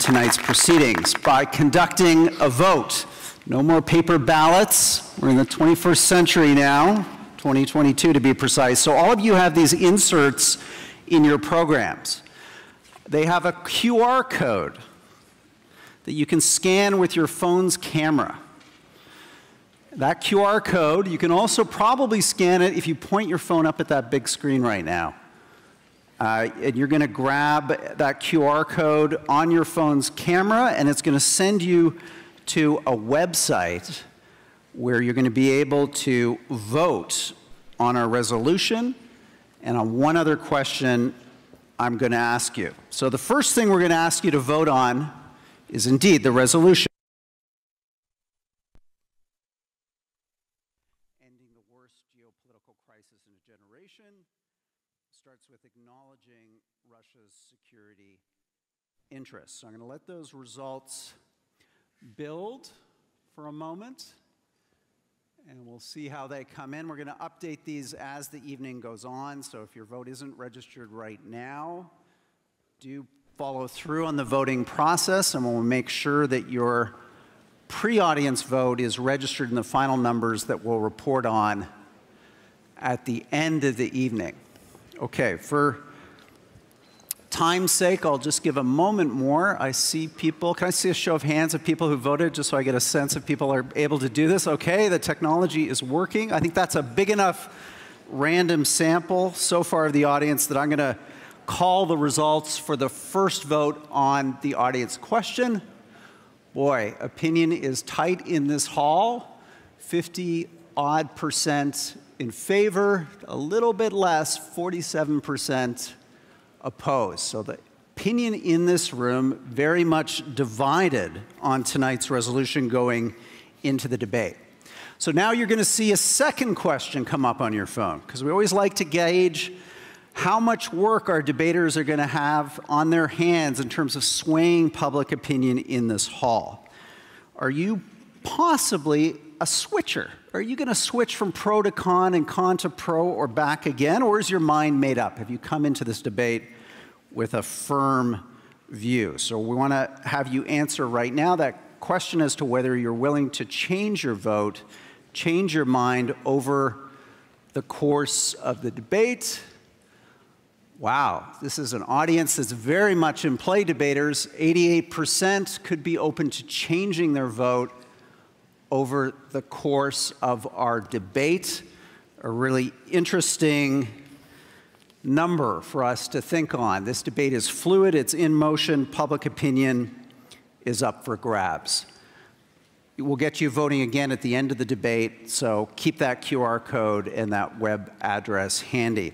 tonight's proceedings by conducting a vote. No more paper ballots. We're in the 21st century now, 2022 to be precise. So all of you have these inserts in your programs. They have a QR code that you can scan with your phone's camera. That QR code, you can also probably scan it if you point your phone up at that big screen right now. And you're going to grab that QR code on your phone's camera, and it's going to send you to a website where you're going to be able to vote on our resolution and on one other question I'm going to ask you. So the first thing we're going to ask you to vote on is indeed the resolution. Ending the worst geopolitical crisis in a generation starts with acknowledging Russia's security interests. So I'm going to let those results build for a moment, and we'll see how they come in. We're going to update these as the evening goes on, so if your vote isn't registered right now, do follow through on the voting process, and we'll make sure that your pre-audience vote is registered in the final numbers that we'll report on at the end of the evening. Okay, for time's sake, I'll just give a moment more. I see people. Can I see a show of hands of people who voted, just so I get a sense if people are able to do this? Okay, the technology is working. I think that's a big enough random sample so far of the audience that I'm going to call the results for the first vote on the audience question. Boy, opinion is tight in this hall. 50-odd% in favor, a little bit less, 47% opposed. So the opinion in this room very much divided on tonight's resolution going into the debate. So now you're going to see a second question come up on your phone, because we always like to gauge how much work our debaters are going to have on their hands in terms of swaying public opinion in this hall. Are you possibly a switcher? Are you going to switch from pro to con and con to pro or back again? Or is your mind made up? Have you come into this debate with a firm view? So we want to have you answer right now that question as to whether you're willing to change your vote, change your mind over the course of the debate. Wow, this is an audience that's very much in play, debaters. 88% could be open to changing their vote over the course of our debate. A really interesting number for us to think on. This debate is fluid, it's in motion, public opinion is up for grabs. We'll get you voting again at the end of the debate, so keep that QR code and that web address handy.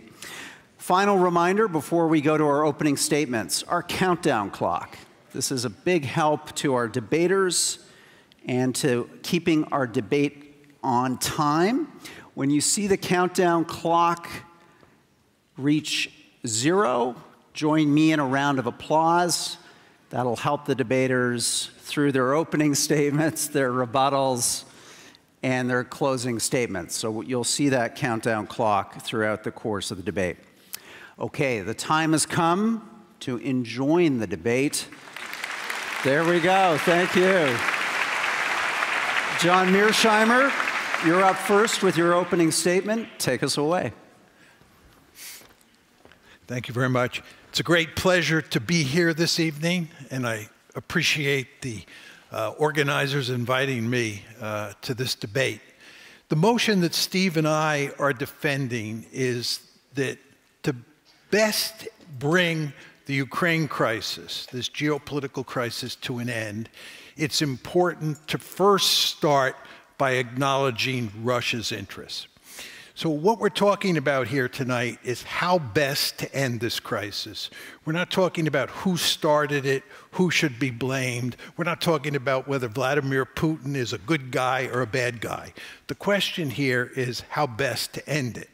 Final reminder before we go to our opening statements, our countdown clock. This is a big help to our debaters and to keeping our debate on time. When you see the countdown clock reach 0, join me in a round of applause. That'll help the debaters through their opening statements, their rebuttals, and their closing statements. So you'll see that countdown clock throughout the course of the debate. Okay, the time has come to enjoin the debate. There we go. Thank you. John Mearsheimer, you're up first with your opening statement. Take us away. Thank you very much. It's a great pleasure to be here this evening, and I appreciate the organizers inviting me to this debate. The motion that Steve and I are defending is that to best bring the Ukraine crisis, this geopolitical crisis, to an end, it's important to first start by acknowledging Russia's interests. So what we're talking about here tonight is how best to end this crisis. We're not talking about who started it, who should be blamed. We're not talking about whether Vladimir Putin is a good guy or a bad guy. The question here is how best to end it.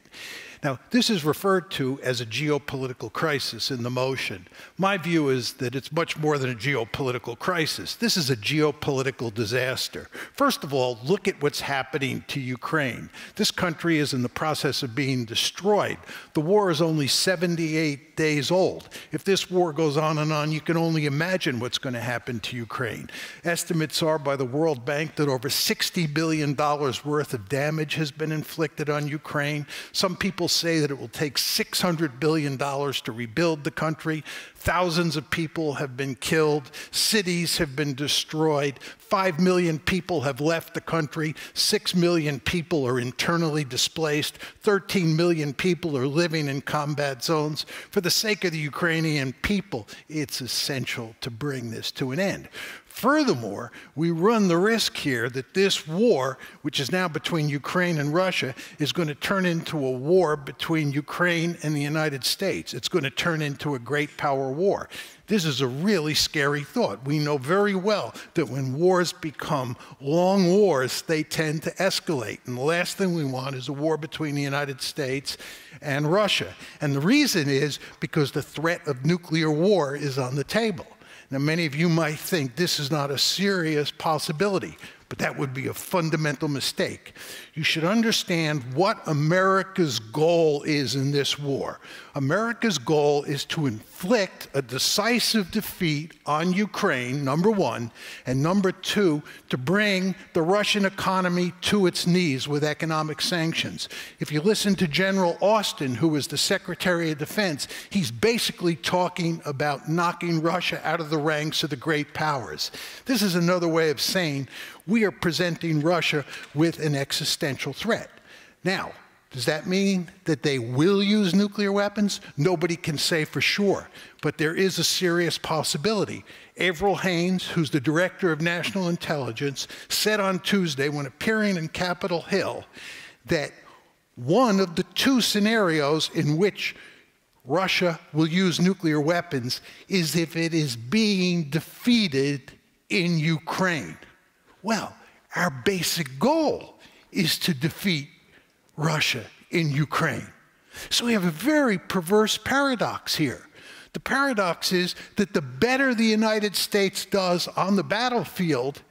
Now, this is referred to as a geopolitical crisis in the motion. My view is that it's much more than a geopolitical crisis. This is a geopolitical disaster. First of all, look at what's happening to Ukraine. This country is in the process of being destroyed. The war is only 78 days old. If this war goes on, you can only imagine what's going to happen to Ukraine. Estimates are by the World Bank that over $60 billion worth of damage has been inflicted on Ukraine. Some people say that it will take $600 billion to rebuild the country. Thousands of people have been killed. Cities have been destroyed. 5 million people have left the country. 6 million people are internally displaced. 13 million people are living in combat zones. For the sake of the Ukrainian people, it's essential to bring this to an end. Furthermore, we run the risk here that this war, which is now between Ukraine and Russia, is going to turn into a war between Ukraine and the United States. It's going to turn into a great power war. This is a really scary thought. We know very well that when wars become long wars, they tend to escalate. And the last thing we want is a war between the United States and Russia. And the reason is because the threat of nuclear war is on the table. Now, many of you might think this is not a serious possibility, but that would be a fundamental mistake. You should understand what America's goal is in this war. America's goal is to inflict a decisive defeat on Ukraine, number one, and number two, to bring the Russian economy to its knees with economic sanctions. If you listen to General Austin, who is the Secretary of Defense, he's basically talking about knocking Russia out of the ranks of the great powers. This is another way of saying we are presenting Russia with an existential threat. Now, does that mean that they will use nuclear weapons? Nobody can say for sure, but there is a serious possibility. Avril Haines, who's the Director of National Intelligence, said on Tuesday when appearing in Capitol Hill that one of the two scenarios in which Russia will use nuclear weapons is if it is being defeated in Ukraine. Well, our basic goal is to defeat Russia in Ukraine. So we have a very perverse paradox here. The paradox is that the better the United States does on the battlefield,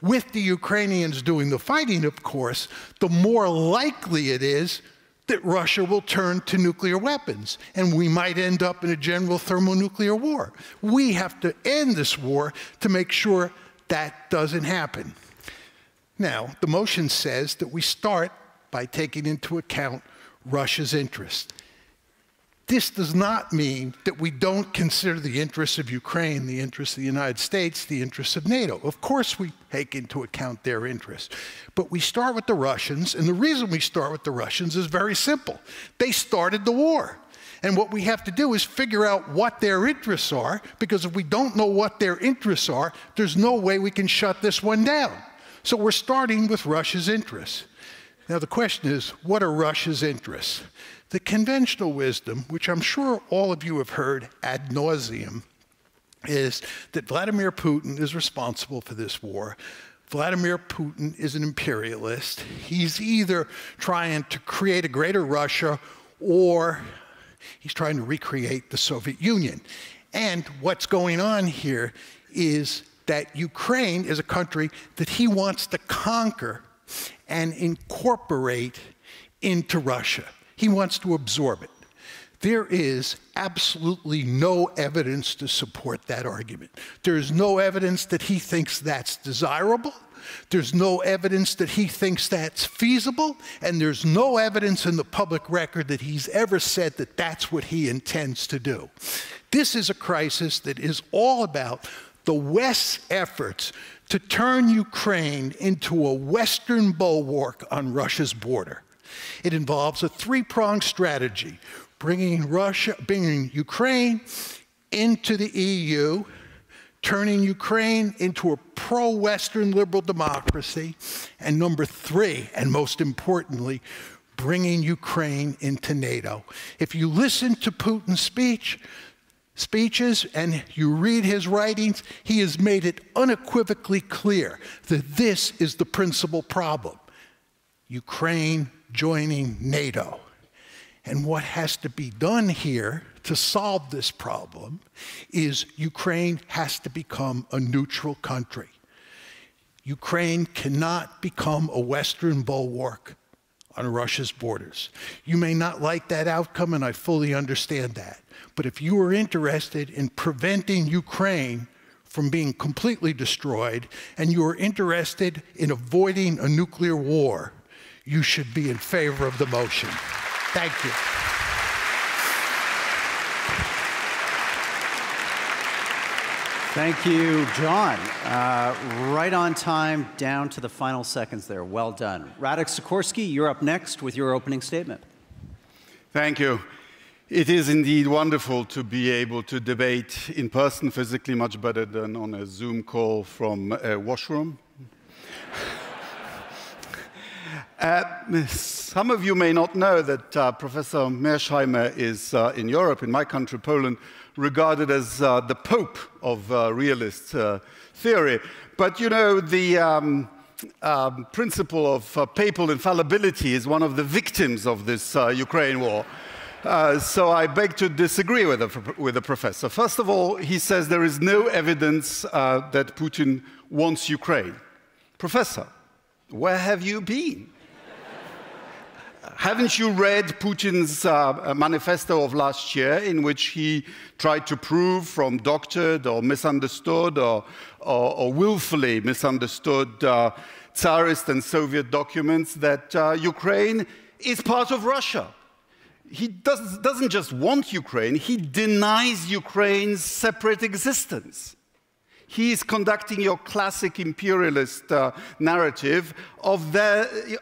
with the Ukrainians doing the fighting, of course, the more likely it is that Russia will turn to nuclear weapons, and we might end up in a general thermonuclear war. We have to end this war to make sure that doesn't happen. Now, the motion says that we start by taking into account Russia's interest. This does not mean that we don't consider the interests of Ukraine, the interests of the United States, the interests of NATO. Of course we take into account their interests. But we start with the Russians, and the reason we start with the Russians is very simple. They started the war. And what we have to do is figure out what their interests are, because if we don't know what their interests are, there's no way we can shut this one down. So we're starting with Russia's interests. Now the question is, what are Russia's interests? The conventional wisdom, which I'm sure all of you have heard ad nauseum, is that Vladimir Putin is responsible for this war. Vladimir Putin is an imperialist. He's either trying to create a greater Russia or he's trying to recreate the Soviet Union. And what's going on here is that Ukraine is a country that he wants to conquer and incorporate into Russia. He wants to absorb it. There is absolutely no evidence to support that argument. There is no evidence that he thinks that's desirable. There's no evidence that he thinks that's feasible. And there's no evidence in the public record that he's ever said that that's what he intends to do. This is a crisis that is all about the West's efforts to turn Ukraine into a Western bulwark on Russia's border. It involves a three-pronged strategy, bringing Ukraine into the EU, turning Ukraine into a pro-Western liberal democracy, and number three, and most importantly, bringing Ukraine into NATO. If you listen to Putin's speeches and you read his writings, he has made it unequivocally clear that this is the principal problem: Ukraine joining NATO. And what has to be done here to solve this problem is Ukraine has to become a neutral country. Ukraine cannot become a Western bulwark on Russia's borders. You may not like that outcome, and I fully understand that. But if you are interested in preventing Ukraine from being completely destroyed, and you are interested in avoiding a nuclear war, you should be in favor of the motion. Thank you. Thank you, John. Right on time, down to the final seconds there. Well done. Radosław Sikorski, you're up next with your opening statement. Thank you. It is indeed wonderful to be able to debate in person, physically much better than on a Zoom call from a washroom. Some of you may not know that Professor Mearsheimer is, in Europe, in my country, Poland, regarded as the Pope of realist theory. But you know, the principle of papal infallibility is one of the victims of this Ukraine war. So I beg to disagree with the professor. First of all, he says there is no evidence that Putin wants Ukraine. Professor, where have you been? Haven't you read Putin's manifesto of last year, in which he tried to prove from doctored or misunderstood or willfully misunderstood Tsarist and Soviet documents that Ukraine is part of Russia? He doesn't just want Ukraine, he denies Ukraine's separate existence. He is conducting your classic imperialist narrative of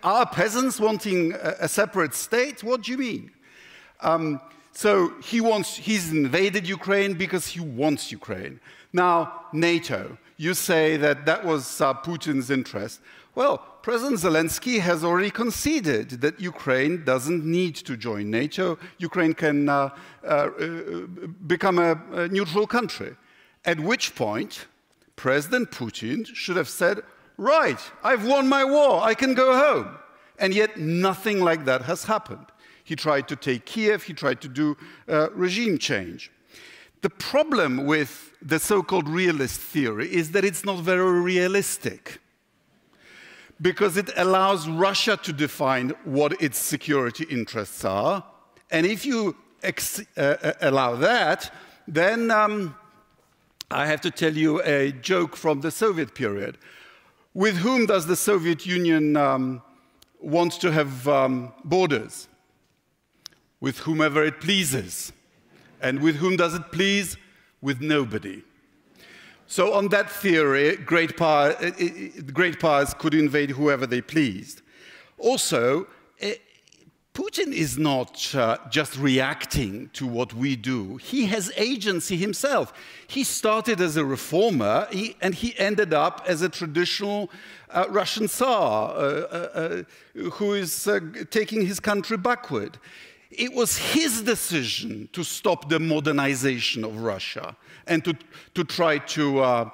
our peasants wanting a separate state. What do you mean? So he's invaded Ukraine because he wants Ukraine. Now, NATO, you say that that was Putin's interest. Well, President Zelensky has already conceded that Ukraine doesn't need to join NATO. Ukraine can become a neutral country. At which point, President Putin should have said, right, I've won my war, I can go home. And yet nothing like that has happened. He tried to take Kiev, he tried to do regime change. The problem with the so-called realist theory is that it's not very realistic, because it allows Russia to define what its security interests are. And if you allow that, then I have to tell you a joke from the Soviet period. With whom does the Soviet Union want to have borders? With whomever it pleases. And with whom does it please? With nobody. So on that theory, great powers could invade whoever they pleased. Also, Putin is not just reacting to what we do. He has agency himself. He started as a reformer, and he ended up as a traditional Russian Tsar who is taking his country backward. It was his decision to stop the modernization of Russia and to try to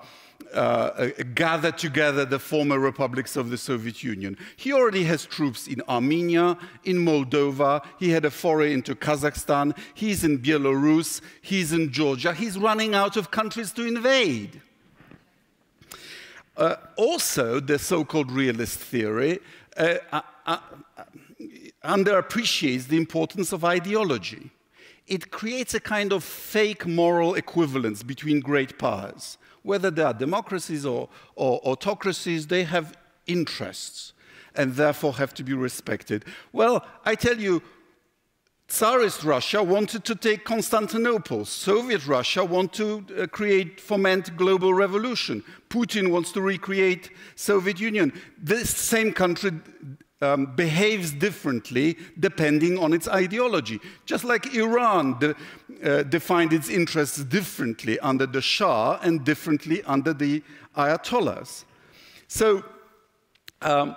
gather together the former republics of the Soviet Union. He already has troops in Armenia, in Moldova, he had a foray into Kazakhstan, he's in Belarus, he's in Georgia, he's running out of countries to invade. Also, the so-called realist theory underappreciates the importance of ideology. It creates a kind of fake moral equivalence between great powers. Whether they are democracies or autocracies, they have interests and therefore have to be respected. Well, I tell you, Tsarist Russia wanted to take Constantinople. Soviet Russia wanted to foment global revolution. Putin wants to recreate Soviet Union. This same country behaves differently depending on its ideology. Just like Iran defined its interests differently under the Shah and differently under the Ayatollahs. So I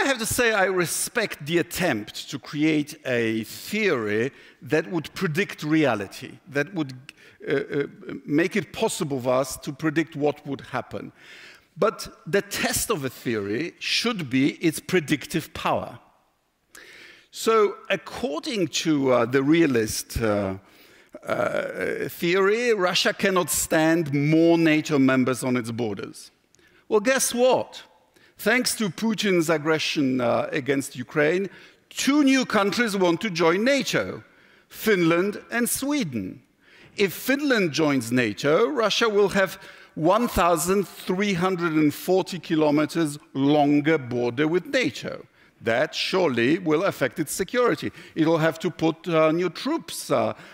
have to say I respect the attempt to create a theory that would predict reality, that would make it possible for us to predict what would happen. But the test of a theory should be its predictive power. So according to the realist theory, Russia cannot stand more NATO members on its borders. Well, guess what? Thanks to Putin's aggression against Ukraine, 2 new countries want to join NATO, Finland and Sweden. If Finland joins NATO, Russia will have 1,340 kilometers longer border with NATO. That surely will affect its security. It will have to put new troops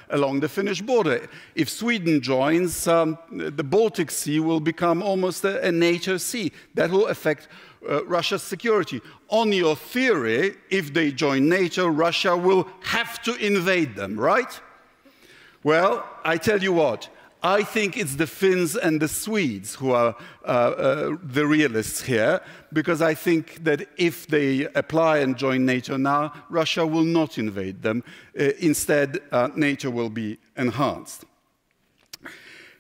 along the Finnish border. If Sweden joins, the Baltic Sea will become almost a NATO sea. That will affect Russia's security. On your theory, if they join NATO, Russia will have to invade them, right? Well, I tell you what. I think it's the Finns and the Swedes who are the realists here, because I think that if they apply and join NATO now, Russia will not invade them. Instead, NATO will be enhanced.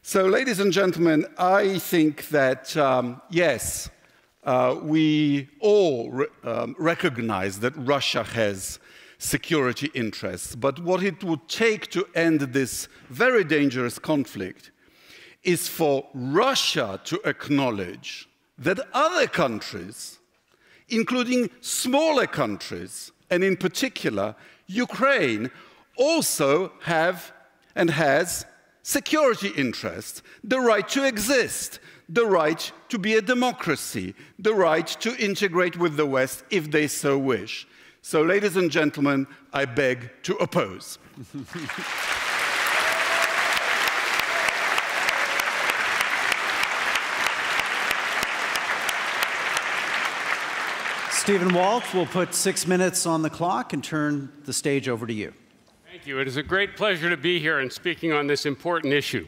So, ladies and gentlemen, I think that, yes, we all recognize that Russia has security interests. But what it would take to end this very dangerous conflict is for Russia to acknowledge that other countries, including smaller countries, and in particular Ukraine, also have and has security interests, the right to exist, the right to be a democracy, the right to integrate with the West if they so wish. So, ladies and gentlemen, I beg to oppose. Stephen Walt will put 6 minutes on the clock and turn the stage over to you. Thank you. It is a great pleasure to be here and speaking on this important issue.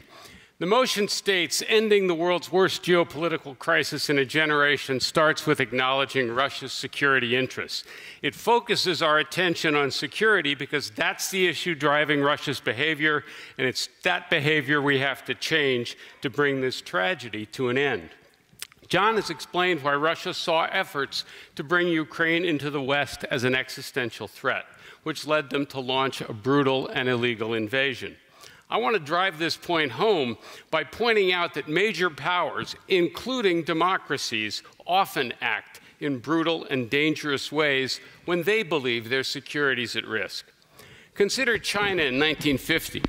The motion states, ending the world's worst geopolitical crisis in a generation starts with acknowledging Russia's security interests. It focuses our attention on security because that's the issue driving Russia's behavior, and it's that behavior we have to change to bring this tragedy to an end. John has explained why Russia saw efforts to bring Ukraine into the West as an existential threat, which led them to launch a brutal and illegal invasion. I want to drive this point home by pointing out that major powers, including democracies, often act in brutal and dangerous ways when they believe their security is at risk. Consider China in 1950.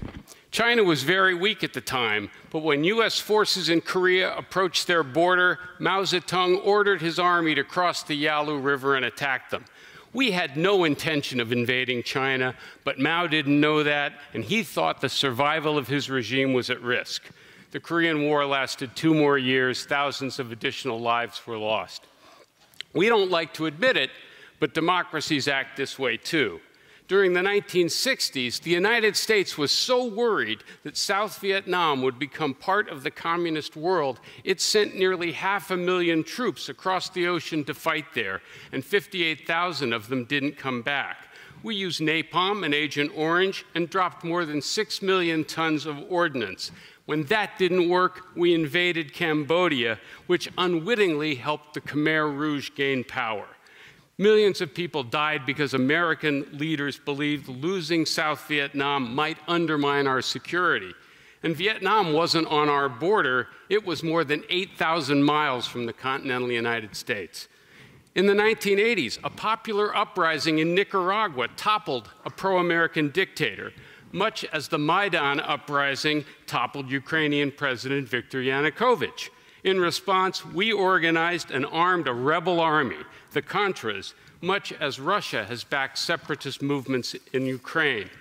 China was very weak at the time, but when U.S. forces in Korea approached their border, Mao Zedong ordered his army to cross the Yalu River and attack them. We had no intention of invading China, but Mao didn't know that, and he thought the survival of his regime was at risk. The Korean War lasted 2 more years. Thousands of additional lives were lost. We don't like to admit it, but democracies act this way too. During the 1960s, the United States was so worried that South Vietnam would become part of the communist world, it sent nearly 500,000 troops across the ocean to fight there, and 58,000 of them didn't come back. We used napalm and Agent Orange and dropped more than 6 million tons of ordnance. When that didn't work, we invaded Cambodia, which unwittingly helped the Khmer Rouge gain power. Millions of people died because American leaders believed losing South Vietnam might undermine our security. And Vietnam wasn't on our border. It was more than 8,000 miles from the continental United States. In the 1980s, a popular uprising in Nicaragua toppled a pro-American dictator, much as the Maidan uprising toppled Ukrainian President Viktor Yanukovych. In response, we organized and armed a rebel army, the Contras, much as Russia has backed separatist movements in Ukraine.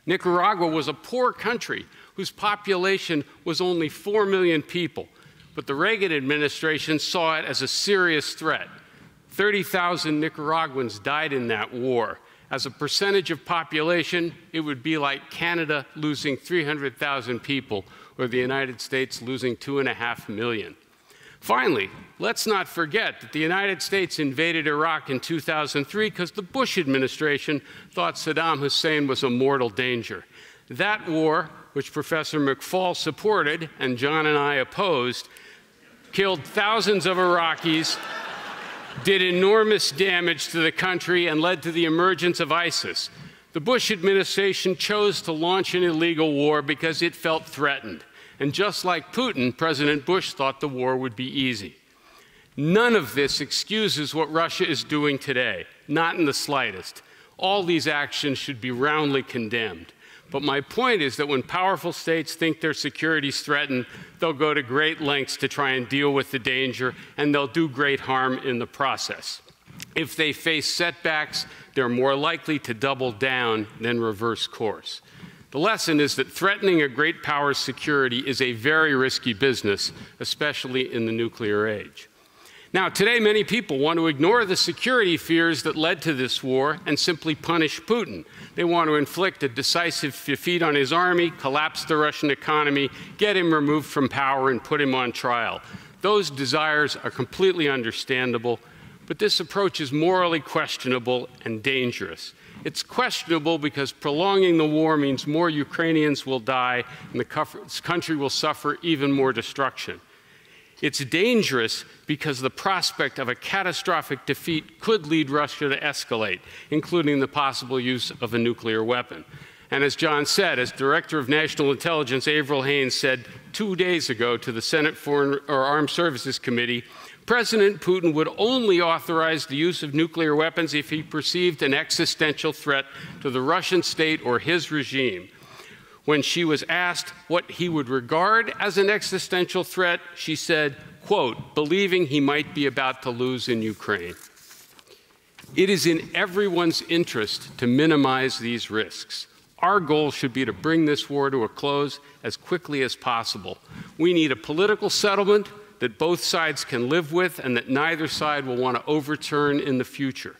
Nicaragua was a poor country whose population was only 4 million people, but the Reagan administration saw it as a serious threat. 30,000 Nicaraguans died in that war. As a percentage of population, it would be like Canada losing 300,000 people, or the United States losing 2.5 million. Finally, let's not forget that the United States invaded Iraq in 2003 because the Bush administration thought Saddam Hussein was a mortal danger. That war, which Professor McFaul supported and John and I opposed, killed thousands of Iraqis, did enormous damage to the country and led to the emergence of ISIS. The Bush administration chose to launch an illegal war because it felt threatened. And just like Putin, President Bush thought the war would be easy. None of this excuses what Russia is doing today, not in the slightest. All these actions should be roundly condemned. But my point is that when powerful states think their security is threatened, they'll go to great lengths to try and deal with the danger, and they'll do great harm in the process. If they face setbacks, they're more likely to double down than reverse course. The lesson is that threatening a great power's security is a very risky business, especially in the nuclear age. Now, today, many people want to ignore the security fears that led to this war and simply punish Putin. They want to inflict a decisive defeat on his army, collapse the Russian economy, get him removed from power, and put him on trial. Those desires are completely understandable, but this approach is morally questionable and dangerous. It's questionable because prolonging the war means more Ukrainians will die and the country will suffer even more destruction. It's dangerous because the prospect of a catastrophic defeat could lead Russia to escalate, including the possible use of a nuclear weapon. And as John said, as Director of National Intelligence Avril Haines said 2 days ago to the Senate Foreign or Armed Services Committee, President Putin would only authorize the use of nuclear weapons if he perceived an existential threat to the Russian state or his regime. When she was asked what he would regard as an existential threat, she said, quote, believing he might be about to lose in Ukraine. It is in everyone's interest to minimize these risks. Our goal should be to bring this war to a close as quickly as possible. We need a political settlement that both sides can live with and that neither side will want to overturn in the future.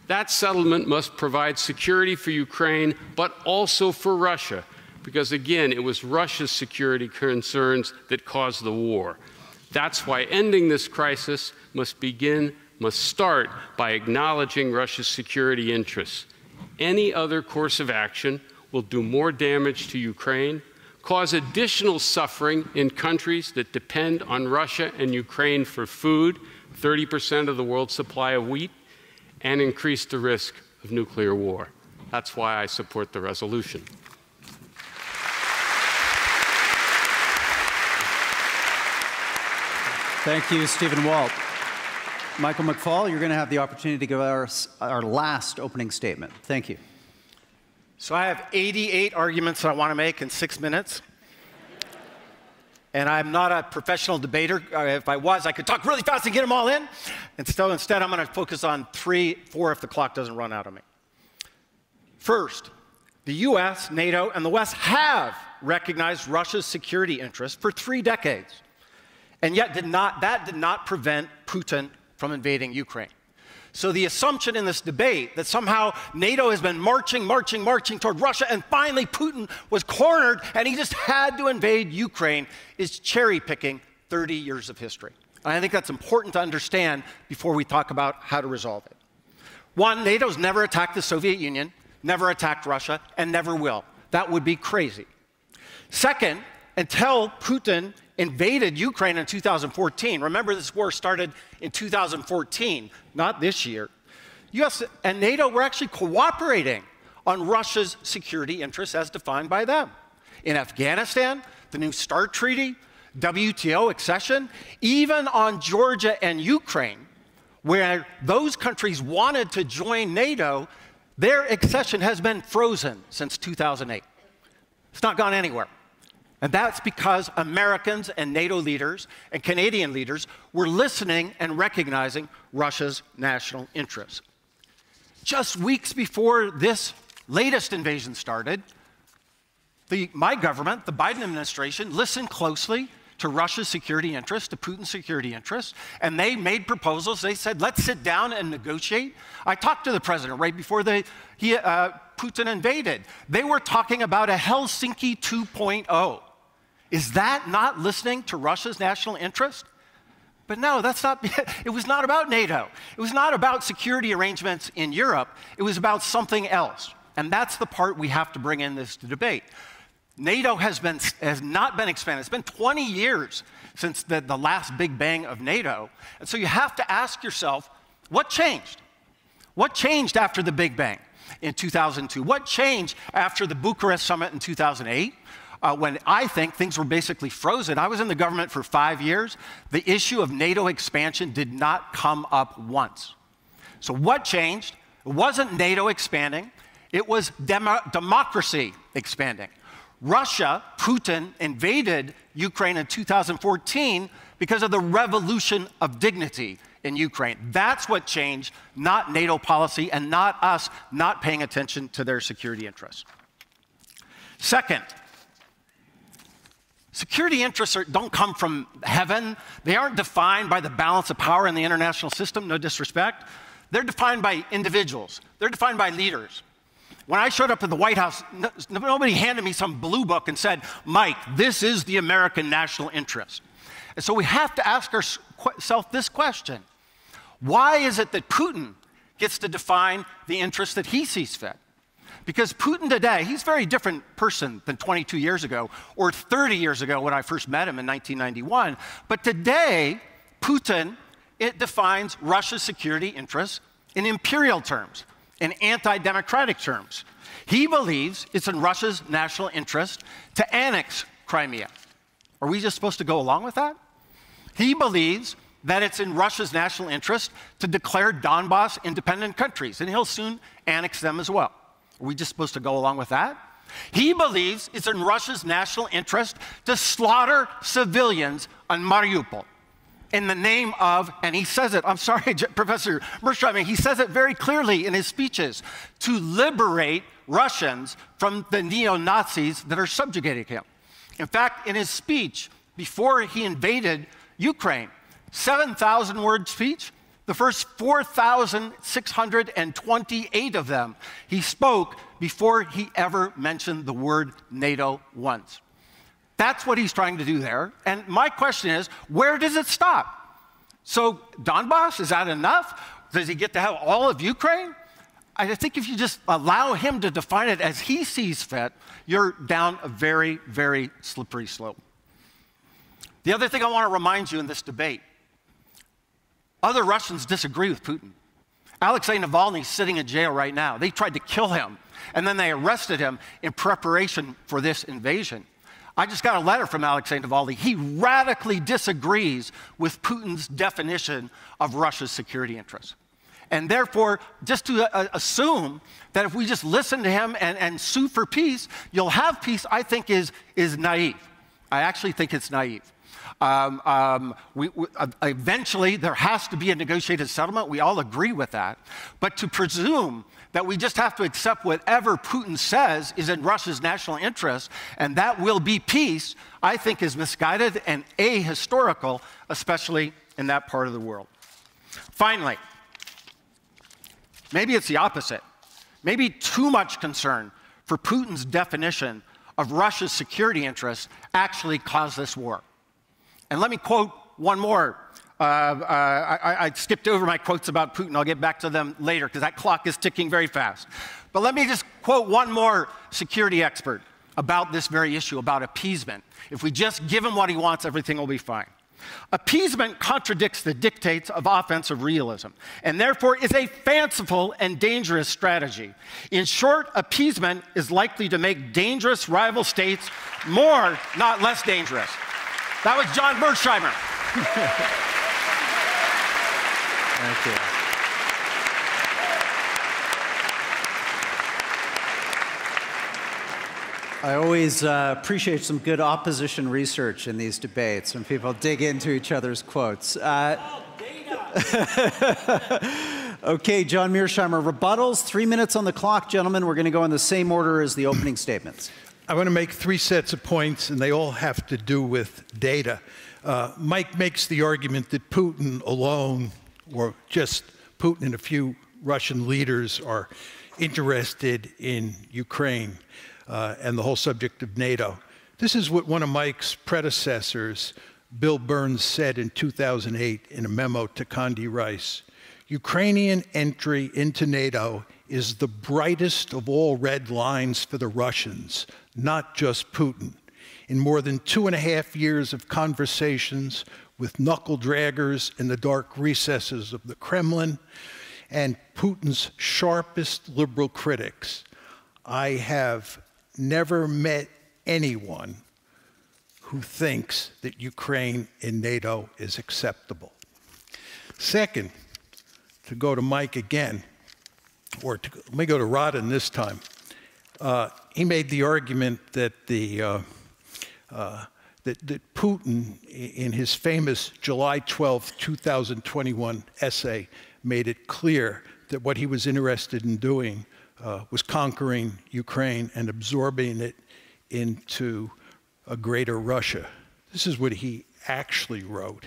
That settlement must provide security for Ukraine, but also for Russia, because again, it was Russia's security concerns that caused the war. That's why ending this crisis must start by acknowledging Russia's security interests. Any other course of action will do more damage to Ukraine, cause additional suffering in countries that depend on Russia and Ukraine for food, 30% of the world's supply of wheat, and increase the risk of nuclear war. That's why I support the resolution. Thank you, Stephen Walt. Michael McFaul, you're going to have the opportunity to give our last opening statement. Thank you. So I have 88 arguments that I want to make in 6 minutes. And I'm not a professional debater. If I was, I could talk really fast and get them all in. And so instead, I'm going to focus on 3, 4 if the clock doesn't run out on me. First, the US, NATO, and the West have recognized Russia's security interests for 3 decades. And yet that did not prevent Putin from invading Ukraine. So the assumption in this debate that somehow NATO has been marching toward Russia and finally Putin was cornered and he just had to invade Ukraine is cherry-picking 30 years of history. And I think that's important to understand before we talk about how to resolve it. One, NATO's never attacked the Soviet Union, never attacked Russia, and never will. That would be crazy. Second, until Putin invaded Ukraine in 2014. Remember, this war started in 2014, not this year. US and NATO were actually cooperating on Russia's security interests as defined by them. In Afghanistan, the New START Treaty, WTO accession, even on Georgia and Ukraine, where those countries wanted to join NATO, their accession has been frozen since 2008. It's not gone anywhere. And that's because Americans and NATO leaders and Canadian leaders were listening and recognizing Russia's national interests. Just weeks before this latest invasion started, my government, the Biden administration, listened closely to Russia's security interests, to Putin's security interests, and they made proposals. They said, let's sit down and negotiate. I talked to the president right before Putin invaded. They were talking about a Helsinki 2.0. Is that not listening to Russia's national interest? But no, that's not, it was not about NATO. It was not about security arrangements in Europe. It was about something else. And that's the part we have to bring in this debate. NATO has not been expanded. It's been 20 years since the last big bang of NATO. And so you have to ask yourself, What changed? What changed after the Big Bang in 2002? What changed after the Bucharest summit in 2008? When I think things were basically frozen. I was in the government for 5 years. The issue of NATO expansion did not come up once. So what changed? It wasn't NATO expanding. It was democracy expanding. Russia, Putin, invaded Ukraine in 2014 because of the revolution of dignity in Ukraine. That's what changed, not NATO policy and not us not paying attention to their security interests. Second, security interests don't come from heaven. They aren't defined by the balance of power in the international system, no disrespect. They're defined by individuals. They're defined by leaders. When I showed up at the White House, nobody handed me some blue book and said, Mike, this is the American national interest. And so we have to ask ourselves this question. Why is it that Putin gets to define the interests that he sees fit? Because Putin today, he's a very different person than 22 years ago or 30 years ago when I first met him in 1991. But today, Putin, it defines Russia's security interests in imperial terms, in anti-democratic terms. He believes it's in Russia's national interest to annex Crimea. Are we just supposed to go along with that? He believes that it's in Russia's national interest to declare Donbass independent countries, and he'll soon annex them as well. Are we just supposed to go along with that? He believes it's in Russia's national interest to slaughter civilians on Mariupol in the name of, and he says it, I'm sorry, Professor Mearsheimer, he says it very clearly in his speeches, to liberate Russians from the neo-Nazis that are subjugating him. In fact, in his speech, before he invaded Ukraine, 7,000-word speech, the first 4,628 of them he spoke before he ever mentioned the word NATO once. That's what he's trying to do there. And my question is, where does it stop? So Donbass, is that enough? Does he get to have all of Ukraine? I think if you just allow him to define it as he sees fit, you're down a very, very slippery slope. The other thing I want to remind you in this debate, other Russians disagree with Putin. Alexei Navalny is sitting in jail right now. They tried to kill him, and then they arrested him in preparation for this invasion. I just got a letter from Alexei Navalny. He radically disagrees with Putin's definition of Russia's security interests. And therefore, just to assume that if we just listen to him and sue for peace, you'll have peace, I think is naive. I actually think it's naive. Eventually, there has to be a negotiated settlement. We all agree with that. But to presume that we just have to accept whatever Putin says is in Russia's national interest, and that will be peace, I think is misguided and ahistorical, especially in that part of the world. Finally, maybe it's the opposite. Maybe too much concern for Putin's definition of Russia's security interests actually caused this war. And let me quote one more. I skipped over my quotes about Putin. I'll get back to them later because that clock is ticking very fast. But let me just quote one more security expert about this very issue, about appeasement. If we just give him what he wants, everything will be fine. Appeasement contradicts the dictates of offensive realism, and therefore is a fanciful and dangerous strategy. In short, appeasement is likely to make dangerous rival states more, not less dangerous. That was John Mearsheimer. Thank you. I always appreciate some good opposition research in these debates when people dig into each other's quotes. Okay, John Mearsheimer, rebuttals, 3 minutes on the clock, gentlemen. We're going to go in the same order as the opening statements. I want to make 3 sets of points, and they all have to do with data. Mike makes the argument that Putin alone, or just Putin and a few Russian leaders, are interested in Ukraine and the whole subject of NATO. This is what one of Mike's predecessors, Bill Burns, said in 2008 in a memo to Condi Rice. Ukrainian entry into NATO is the brightest of all red lines for the Russians, not just Putin. In more than 2.5 years of conversations with knuckle-draggers in the dark recesses of the Kremlin and Putin's sharpest liberal critics. I have never met anyone who thinks that Ukraine in NATO is acceptable. Second, to go to Mike again, let me go to Rodin this time. He made the argument that that Putin, in his famous July 12, 2021 essay, made it clear that what he was interested in doing was conquering Ukraine and absorbing it into a greater Russia. This is what he actually wrote.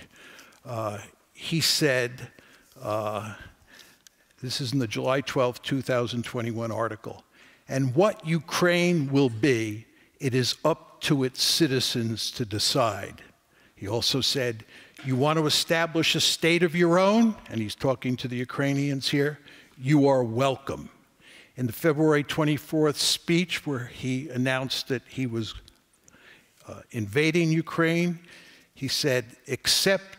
He said, this is in the July 12, 2021 article, "And what Ukraine will be, it is up to its citizens to decide." He also said, "You want to establish a state of your own?" And he's talking to the Ukrainians here. "You are welcome." In the February 24th speech where he announced that he was invading Ukraine, he said, "Accept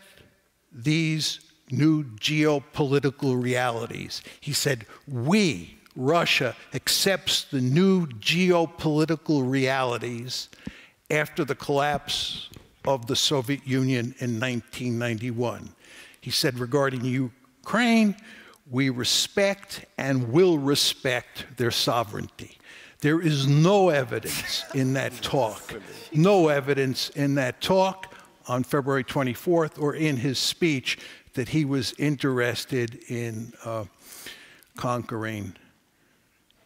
these new geopolitical realities." He said, "We, Russia, accepts the new geopolitical realities after the collapse of the Soviet Union in 1991. He said regarding Ukraine, "We respect and will respect their sovereignty." There is no evidence in that talk, no evidence in that talk on February 24th or in his speech that he was interested in conquering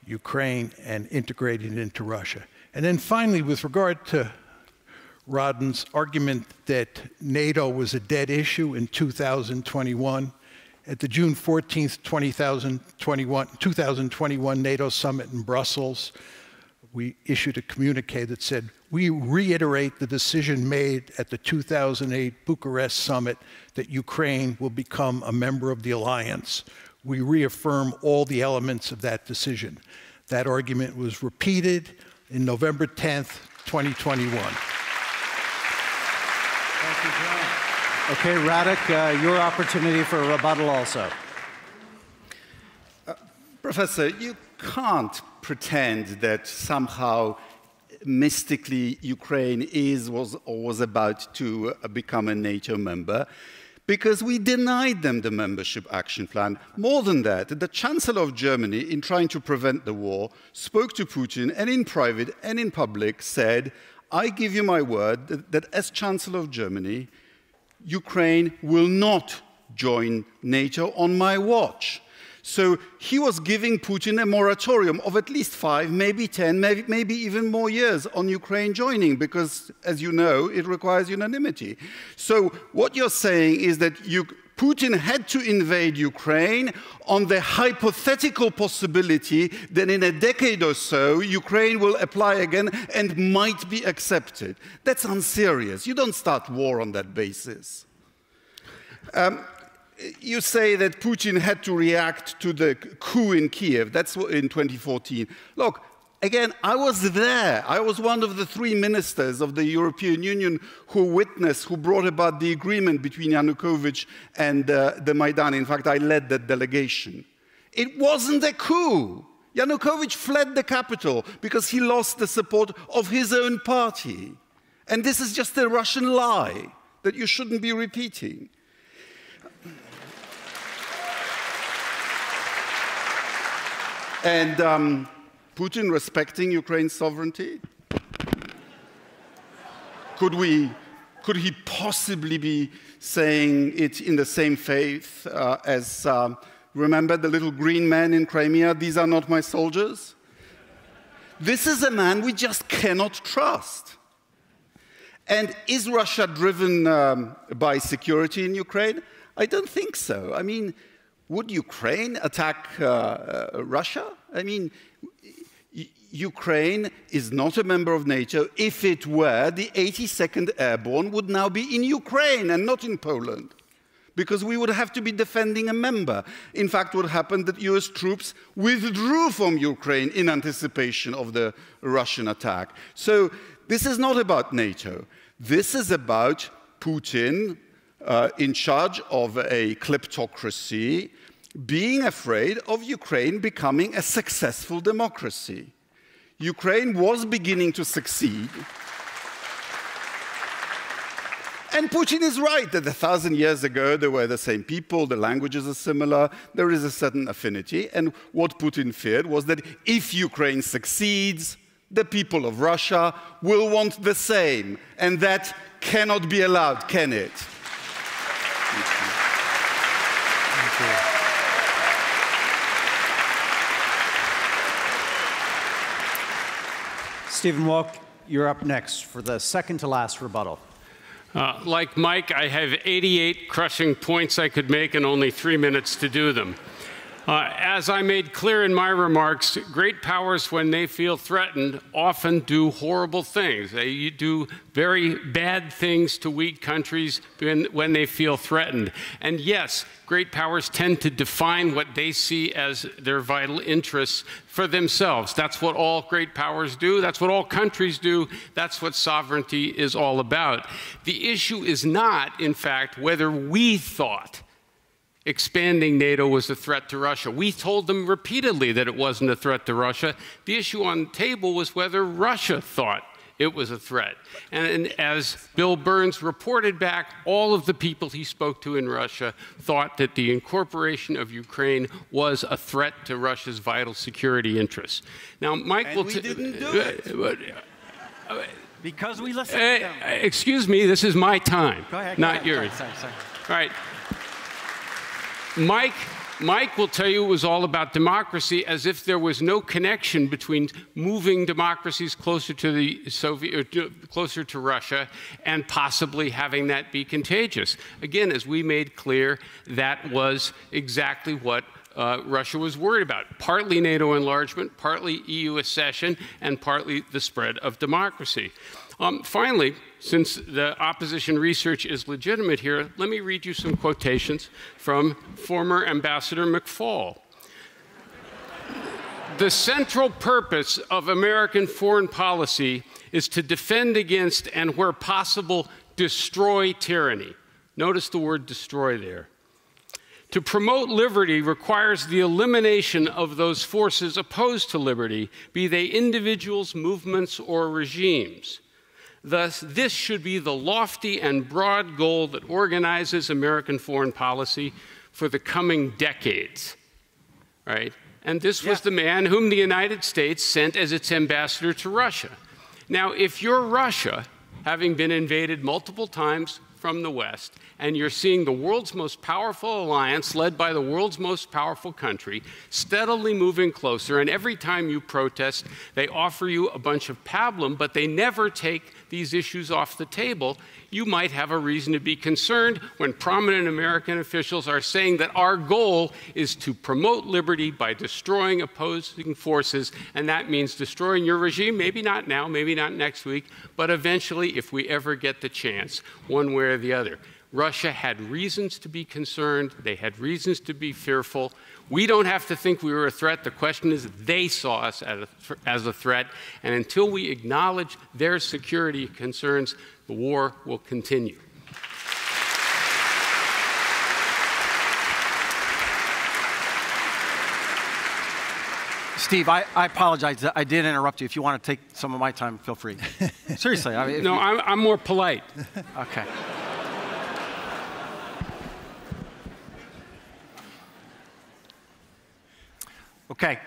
Ukraine and integrating it into Russia. And then finally, with regard to Rodin's argument that NATO was a dead issue in 2021, at the June 14th, 2021 NATO summit in Brussels, we issued a communique that said, "We reiterate the decision made at the 2008 Bucharest summit that Ukraine will become a member of the alliance. We reaffirm all the elements of that decision." That argument was repeated in November 10th, 2021. Thank you, John. Okay, Radek, your opportunity for a rebuttal also. Professor, you can't pretend that somehow mystically Ukraine was or was about to become a NATO member, because we denied them the membership action plan. More than that, the Chancellor of Germany, in trying to prevent the war, spoke to Putin and in private and in public said, "I give you my word that as Chancellor of Germany, Ukraine will not join NATO on my watch." So he was giving Putin a moratorium of at least 5, maybe 10, maybe even more years on Ukraine joining, because, as you know, it requires unanimity. So what you're saying is that Putin had to invade Ukraine on the hypothetical possibility that in a decade or so, Ukraine will apply again and might be accepted. That's unserious. You don't start war on that basis. You say that Putin had to react to the coup in Kiev. That's in 2014. Look, again, I was there. I was one of the 3 ministers of the European Union who brought about the agreement between Yanukovych and the Maidan. In fact, I led that delegation. It wasn't a coup. Yanukovych fled the capital because he lost the support of his own party. And this is just a Russian lie that you shouldn't be repeating. And Putin respecting Ukraine's sovereignty? Could he possibly be saying it in the same faith as, remember the little green man in Crimea, "These are not my soldiers"? This is a man we just cannot trust. And is Russia driven by security in Ukraine? I don't think so. I mean, would Ukraine attack Russia? I mean, Ukraine is not a member of NATO. If it were, the 82nd Airborne would now be in Ukraine and not in Poland, because we would have to be defending a member. In fact, what happened that US troops withdrew from Ukraine in anticipation of the Russian attack. So this is not about NATO. This is about Putin in charge of a kleptocracy, being afraid of Ukraine becoming a successful democracy. Ukraine was beginning to succeed. And Putin is right that 1,000 years ago they were the same people, the languages are similar, there is a certain affinity. And what Putin feared was that if Ukraine succeeds, the people of Russia will want the same. And that cannot be allowed, can it? Thank you. Stephen Walk, you're up next for the second to last rebuttal. Like Mike, I have 88 crushing points I could make and only 3 minutes to do them. As I made clear in my remarks, great powers, when they feel threatened, often do horrible things. They do very bad things to weak countries when they feel threatened. And yes, great powers tend to define what they see as their vital interests for themselves. That's what all great powers do. That's what all countries do. That's what sovereignty is all about. The issue is not, in fact, whether we thought expanding NATO was a threat to Russia. We told them repeatedly that it wasn't a threat to Russia. The issue on the table was whether Russia thought it was a threat. And as Bill Burns reported back, all of the people he spoke to in Russia thought that the incorporation of Ukraine was a threat to Russia's vital security interests. Now, Mike will... we didn't do it. Because we listened to them. Excuse me, this is my time, Go ahead, not yours. Sorry. All right. Mike will tell you it was all about democracy, as if there was no connection between moving democracies closer to the Soviet, or closer to Russia, and possibly having that be contagious. Again, as we made clear, that was exactly what Russia was worried about. Partly NATO enlargement, partly EU accession, and partly the spread of democracy. Finally, since the opposition research is legitimate here, let me read you some quotations from former Ambassador McFaul. The central purpose of American foreign policy is to defend against and, where possible, destroy tyranny. Notice the word destroy there. To promote liberty requires the elimination of those forces opposed to liberty, be they individuals, movements, or regimes. Thus, this should be the lofty and broad goal that organizes American foreign policy for the coming decades, right? And this was the man whom the United States sent as its ambassador to Russia. Now, if you're Russia, having been invaded multiple times from the West, and you're seeing the world's most powerful alliance led by the world's most powerful country steadily moving closer, and every time you protest, they offer you a bunch of pablum, but they never take these issues off the table, you might have a reason to be concerned when prominent American officials are saying that our goal is to promote liberty by destroying opposing forces, and that means destroying your regime, maybe not now, maybe not next week, but eventually if we ever get the chance, one way or the other. Russia had reasons to be concerned. They had reasons to be fearful. We don't have to think we were a threat. The question is they saw us as a threat. And until we acknowledge their security concerns, the war will continue. Steve, I apologize. I did interrupt you. If you want to take some of my time, feel free. Seriously. No, I'm more polite. Okay. Okay.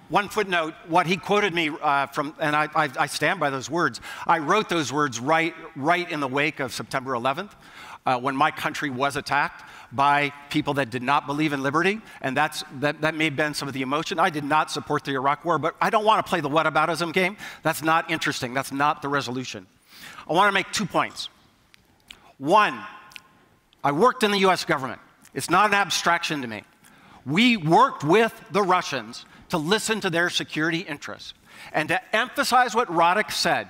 One footnote, what he quoted me from, and I stand by those words. I wrote those words right in the wake of September 11th, when my country was attacked by people that did not believe in liberty, and that may have been some of the emotion. I did not support the Iraq War, but I don't want to play the whataboutism game. That's not interesting. That's not the resolution. I want to make 2 points. One, I worked in the US government. It's not an abstraction to me. We worked with the Russians to listen to their security interests. And to emphasize what Radek said,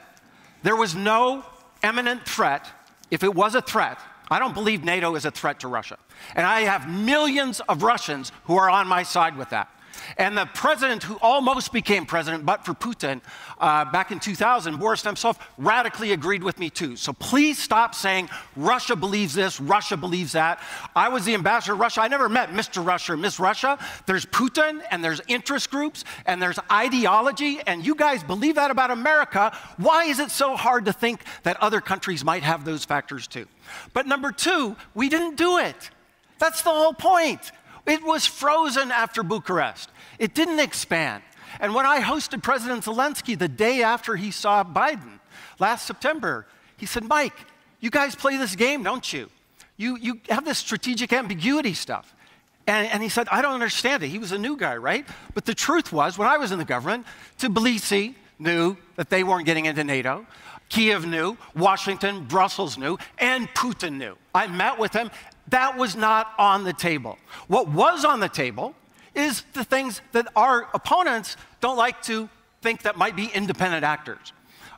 there was no imminent threat. If it was a threat, I don't believe NATO is a threat to Russia. And I have millions of Russians who are on my side with that. And the president who almost became president, but for Putin, back in 2000, Boris Nemtsov, radically agreed with me too. So please stop saying Russia believes this, Russia believes that. I was the ambassador to Russia. I never met Mr. Russia or Miss Russia. There's Putin, and there's interest groups, and there's ideology, and you guys believe that about America. Why is it so hard to think that other countries might have those factors too? But number two, we didn't do it. That's the whole point. It was frozen after Bucharest. It didn't expand. And when I hosted President Zelensky the day after he saw Biden last September, he said, Mike, you guys play this game, don't you? You have this strategic ambiguity stuff. And he said, I don't understand it. He was a new guy, right? But the truth was, when I was in the government, Tbilisi knew that they weren't getting into NATO. Kiev knew, Washington, Brussels knew, and Putin knew. I met with him. That was not on the table. What was on the table is the things that our opponents don't like to think that might be independent actors.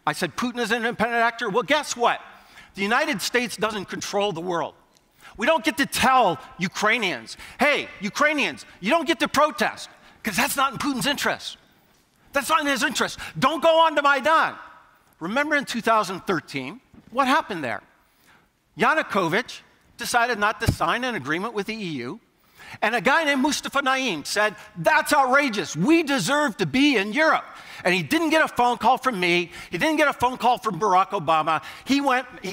I said, Putin is an independent actor. Well, guess what? The United States doesn't control the world. We don't get to tell Ukrainians, hey, Ukrainians, you don't get to protest, because that's not in Putin's interest. That's not in his interest. Don't go on to Maidan. Remember in 2013, what happened there? Yanukovych decided not to sign an agreement with the EU, and a guy named Mustafa Naim said, that's outrageous. We deserve to be in Europe. And he didn't get a phone call from me. He didn't get a phone call from Barack Obama. He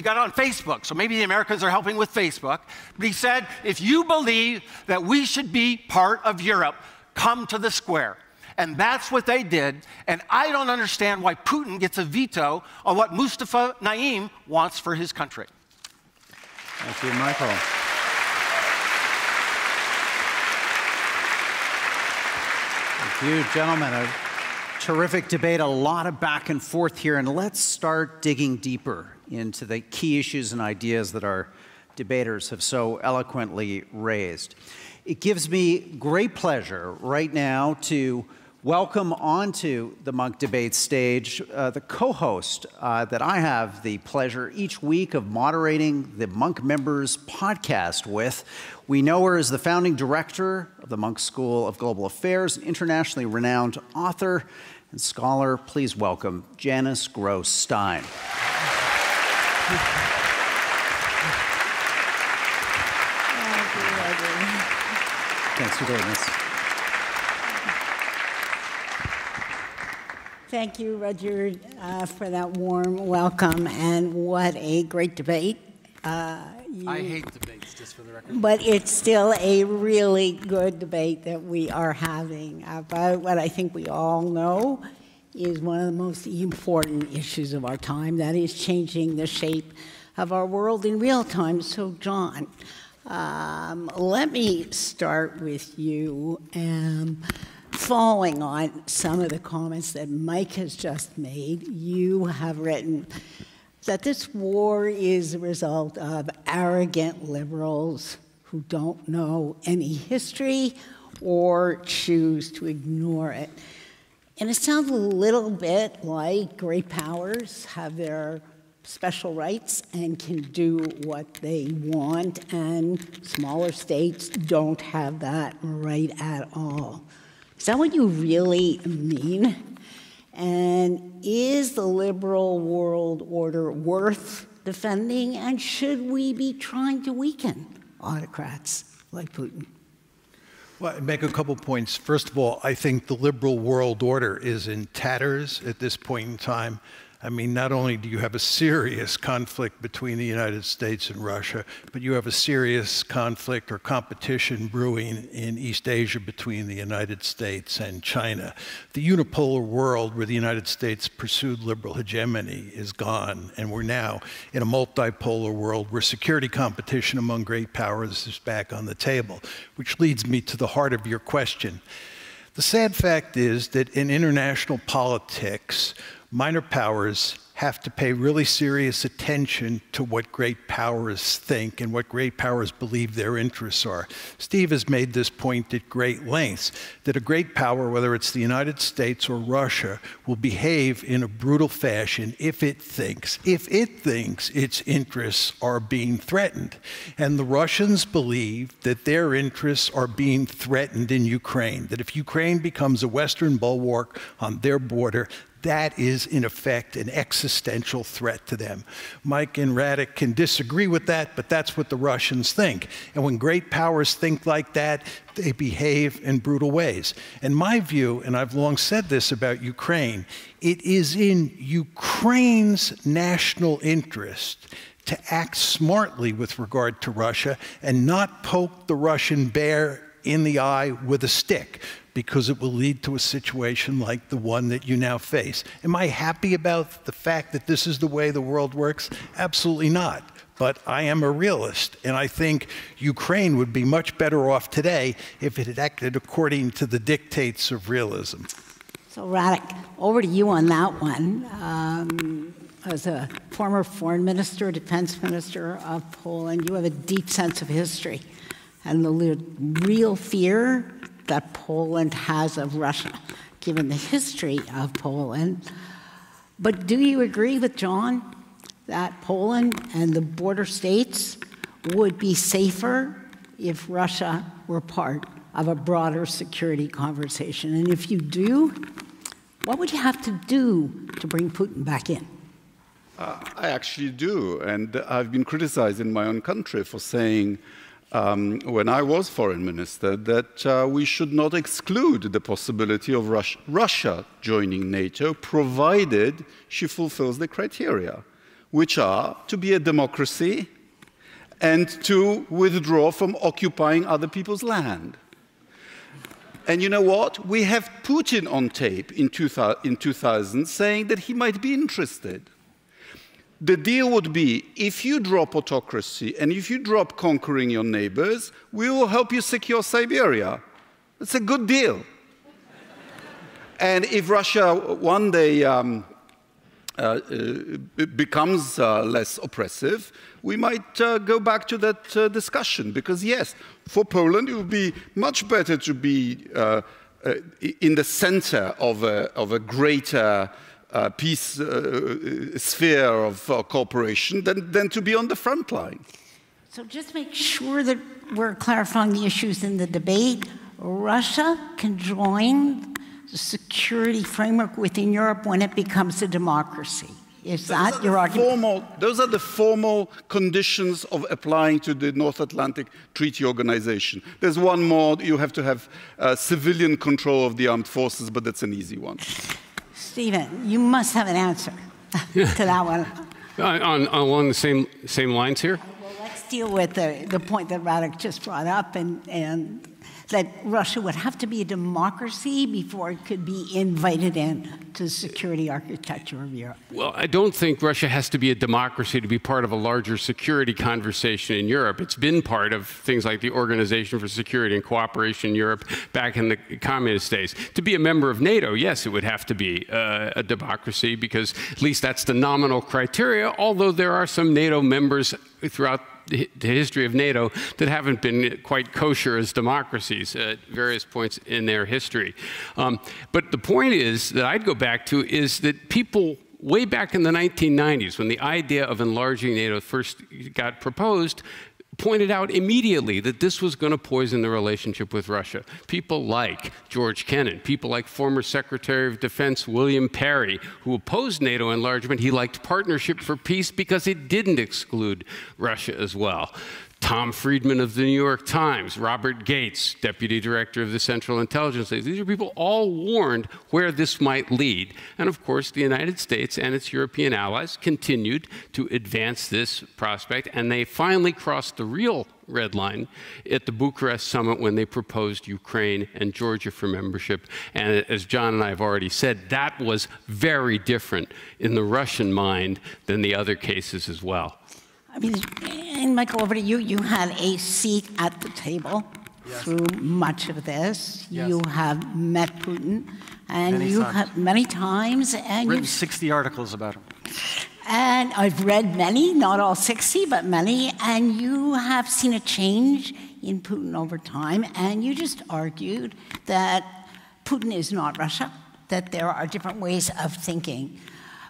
got on Facebook, so maybe the Americans are helping with Facebook. But he said, if you believe that we should be part of Europe, come to the square. And that's what they did. And I don't understand why Putin gets a veto on what Mustafa Naim wants for his country. Thank you, Michael. Thank you, gentlemen. A terrific debate, a lot of back and forth here. And let's start digging deeper into the key issues and ideas that our debaters have so eloquently raised. It gives me great pleasure right now to welcome onto the Munk debate stage the co-host that I have the pleasure each week of moderating the Munk Members podcast with. We know her as the founding director of the Munk School of Global Affairs, an internationally renowned author and scholar. Please welcome Janice Gross-Stein. Thanks for doing this. Thank you, Roger, for that warm welcome, and what a great debate. I hate debates, just for the record. But it's still a really good debate that we are having about what I think we all know is one of the most important issues of our time, that is changing the shape of our world in real time. So, John, let me start with you. Following on some of the comments that Mike has just made, you have written that this war is a result of arrogant liberals who don't know any history or choose to ignore it. And it sounds a little bit like great powers have their special rights and can do what they want, and smaller states don't have that right at all. Is that what you really mean? And is the liberal world order worth defending? And should we be trying to weaken autocrats like Putin? Well, I'd make a couple points. First of all, I think the liberal world order is in tatters at this point in time. I mean, not only do you have a serious conflict between the United States and Russia, but you have a serious conflict or competition brewing in East Asia between the United States and China. The unipolar world where the United States pursued liberal hegemony is gone, and we're now in a multipolar world where security competition among great powers is back on the table, which leads me to the heart of your question. The sad fact is that in international politics, minor powers have to pay really serious attention to what great powers think and what great powers believe their interests are. Steve has made this point at great lengths, that a great power, whether it's the United States or Russia, will behave in a brutal fashion if it thinks its interests are being threatened. And the Russians believe that their interests are being threatened in Ukraine, that if Ukraine becomes a Western bulwark on their border, that is, in effect, an existential threat to them. Mike and Radek can disagree with that, but that's what the Russians think. And when great powers think like that, they behave in brutal ways. And my view, and I've long said this about Ukraine, it is in Ukraine's national interest to act smartly with regard to Russia and not poke the Russian bear in the eye with a stick, because it will lead to a situation like the one that you now face. Am I happy about the fact that this is the way the world works? Absolutely not. But I am a realist, and I think Ukraine would be much better off today if it had acted according to the dictates of realism. So, Radek, over to you on that one. As a former foreign minister, defense minister of Poland, you have a deep sense of history and the real fear that Poland has of Russia, given the history of Poland. But do you agree with John that Poland and the border states would be safer if Russia were part of a broader security conversation? And if you do, what would you have to do to bring Putin back in? I actually do, and I've been criticized in my own country for saying, when I was foreign minister, that we should not exclude the possibility of Russia joining NATO, provided she fulfills the criteria, which are to be a democracy and to withdraw from occupying other people's land. And you know what? We have Putin on tape in 2000 saying that he might be interested. The deal would be, if you drop autocracy and if you drop conquering your neighbors, we will help you secure Siberia. That's a good deal. And if Russia one day becomes less oppressive, we might go back to that discussion. Because yes, for Poland, it would be much better to be in the center of a greater peace sphere of cooperation than to be on the front line. So just make sure that we're clarifying the issues in the debate. Russia can join the security framework within Europe when it becomes a democracy. Is that your argument? Those are the formal conditions of applying to the North Atlantic Treaty Organization. There's one more, you have to have civilian control of the armed forces, but that's an easy one. Stephen, you must have an answer to that one. Along the same lines here? Well, let's deal with the point that Radek just brought up, and that Russia would have to be a democracy before it could be invited in to the security architecture of Europe. Well, I don't think Russia has to be a democracy to be part of a larger security conversation in Europe. It's been part of things like the Organization for Security and Cooperation in Europe back in the communist days. To be a member of NATO, yes, it would have to be a democracy, because at least that's the nominal criteria, although there are some NATO members throughout the history of NATO that haven't been quite kosher as democracies at various points in their history. But the point is that I'd go back to is that people way back in the 1990s, when the idea of enlarging NATO first got proposed, pointed out immediately that this was going to poison the relationship with Russia. People like George Kennan, people like former Secretary of Defense William Perry, who opposed NATO enlargement. He liked Partnership for Peace because it didn't exclude Russia as well. Tom Friedman of the New York Times, Robert Gates, Deputy Director of the Central Intelligence Agency. These are people all warned where this might lead. And of course, the United States and its European allies continued to advance this prospect, and they finally crossed the real red line at the Bucharest summit when they proposed Ukraine and Georgia for membership. And as John and I have already said, that was very different in the Russian mind than the other cases as well. I mean, and Michael, over to you. You had a seat at the table through much of this. Yes. You have met Putin, and you have many times, and written 60 articles about him. And I've read many, not all 60, but many, and you have seen a change in Putin over time, and you just argued that Putin is not Russia, that there are different ways of thinking.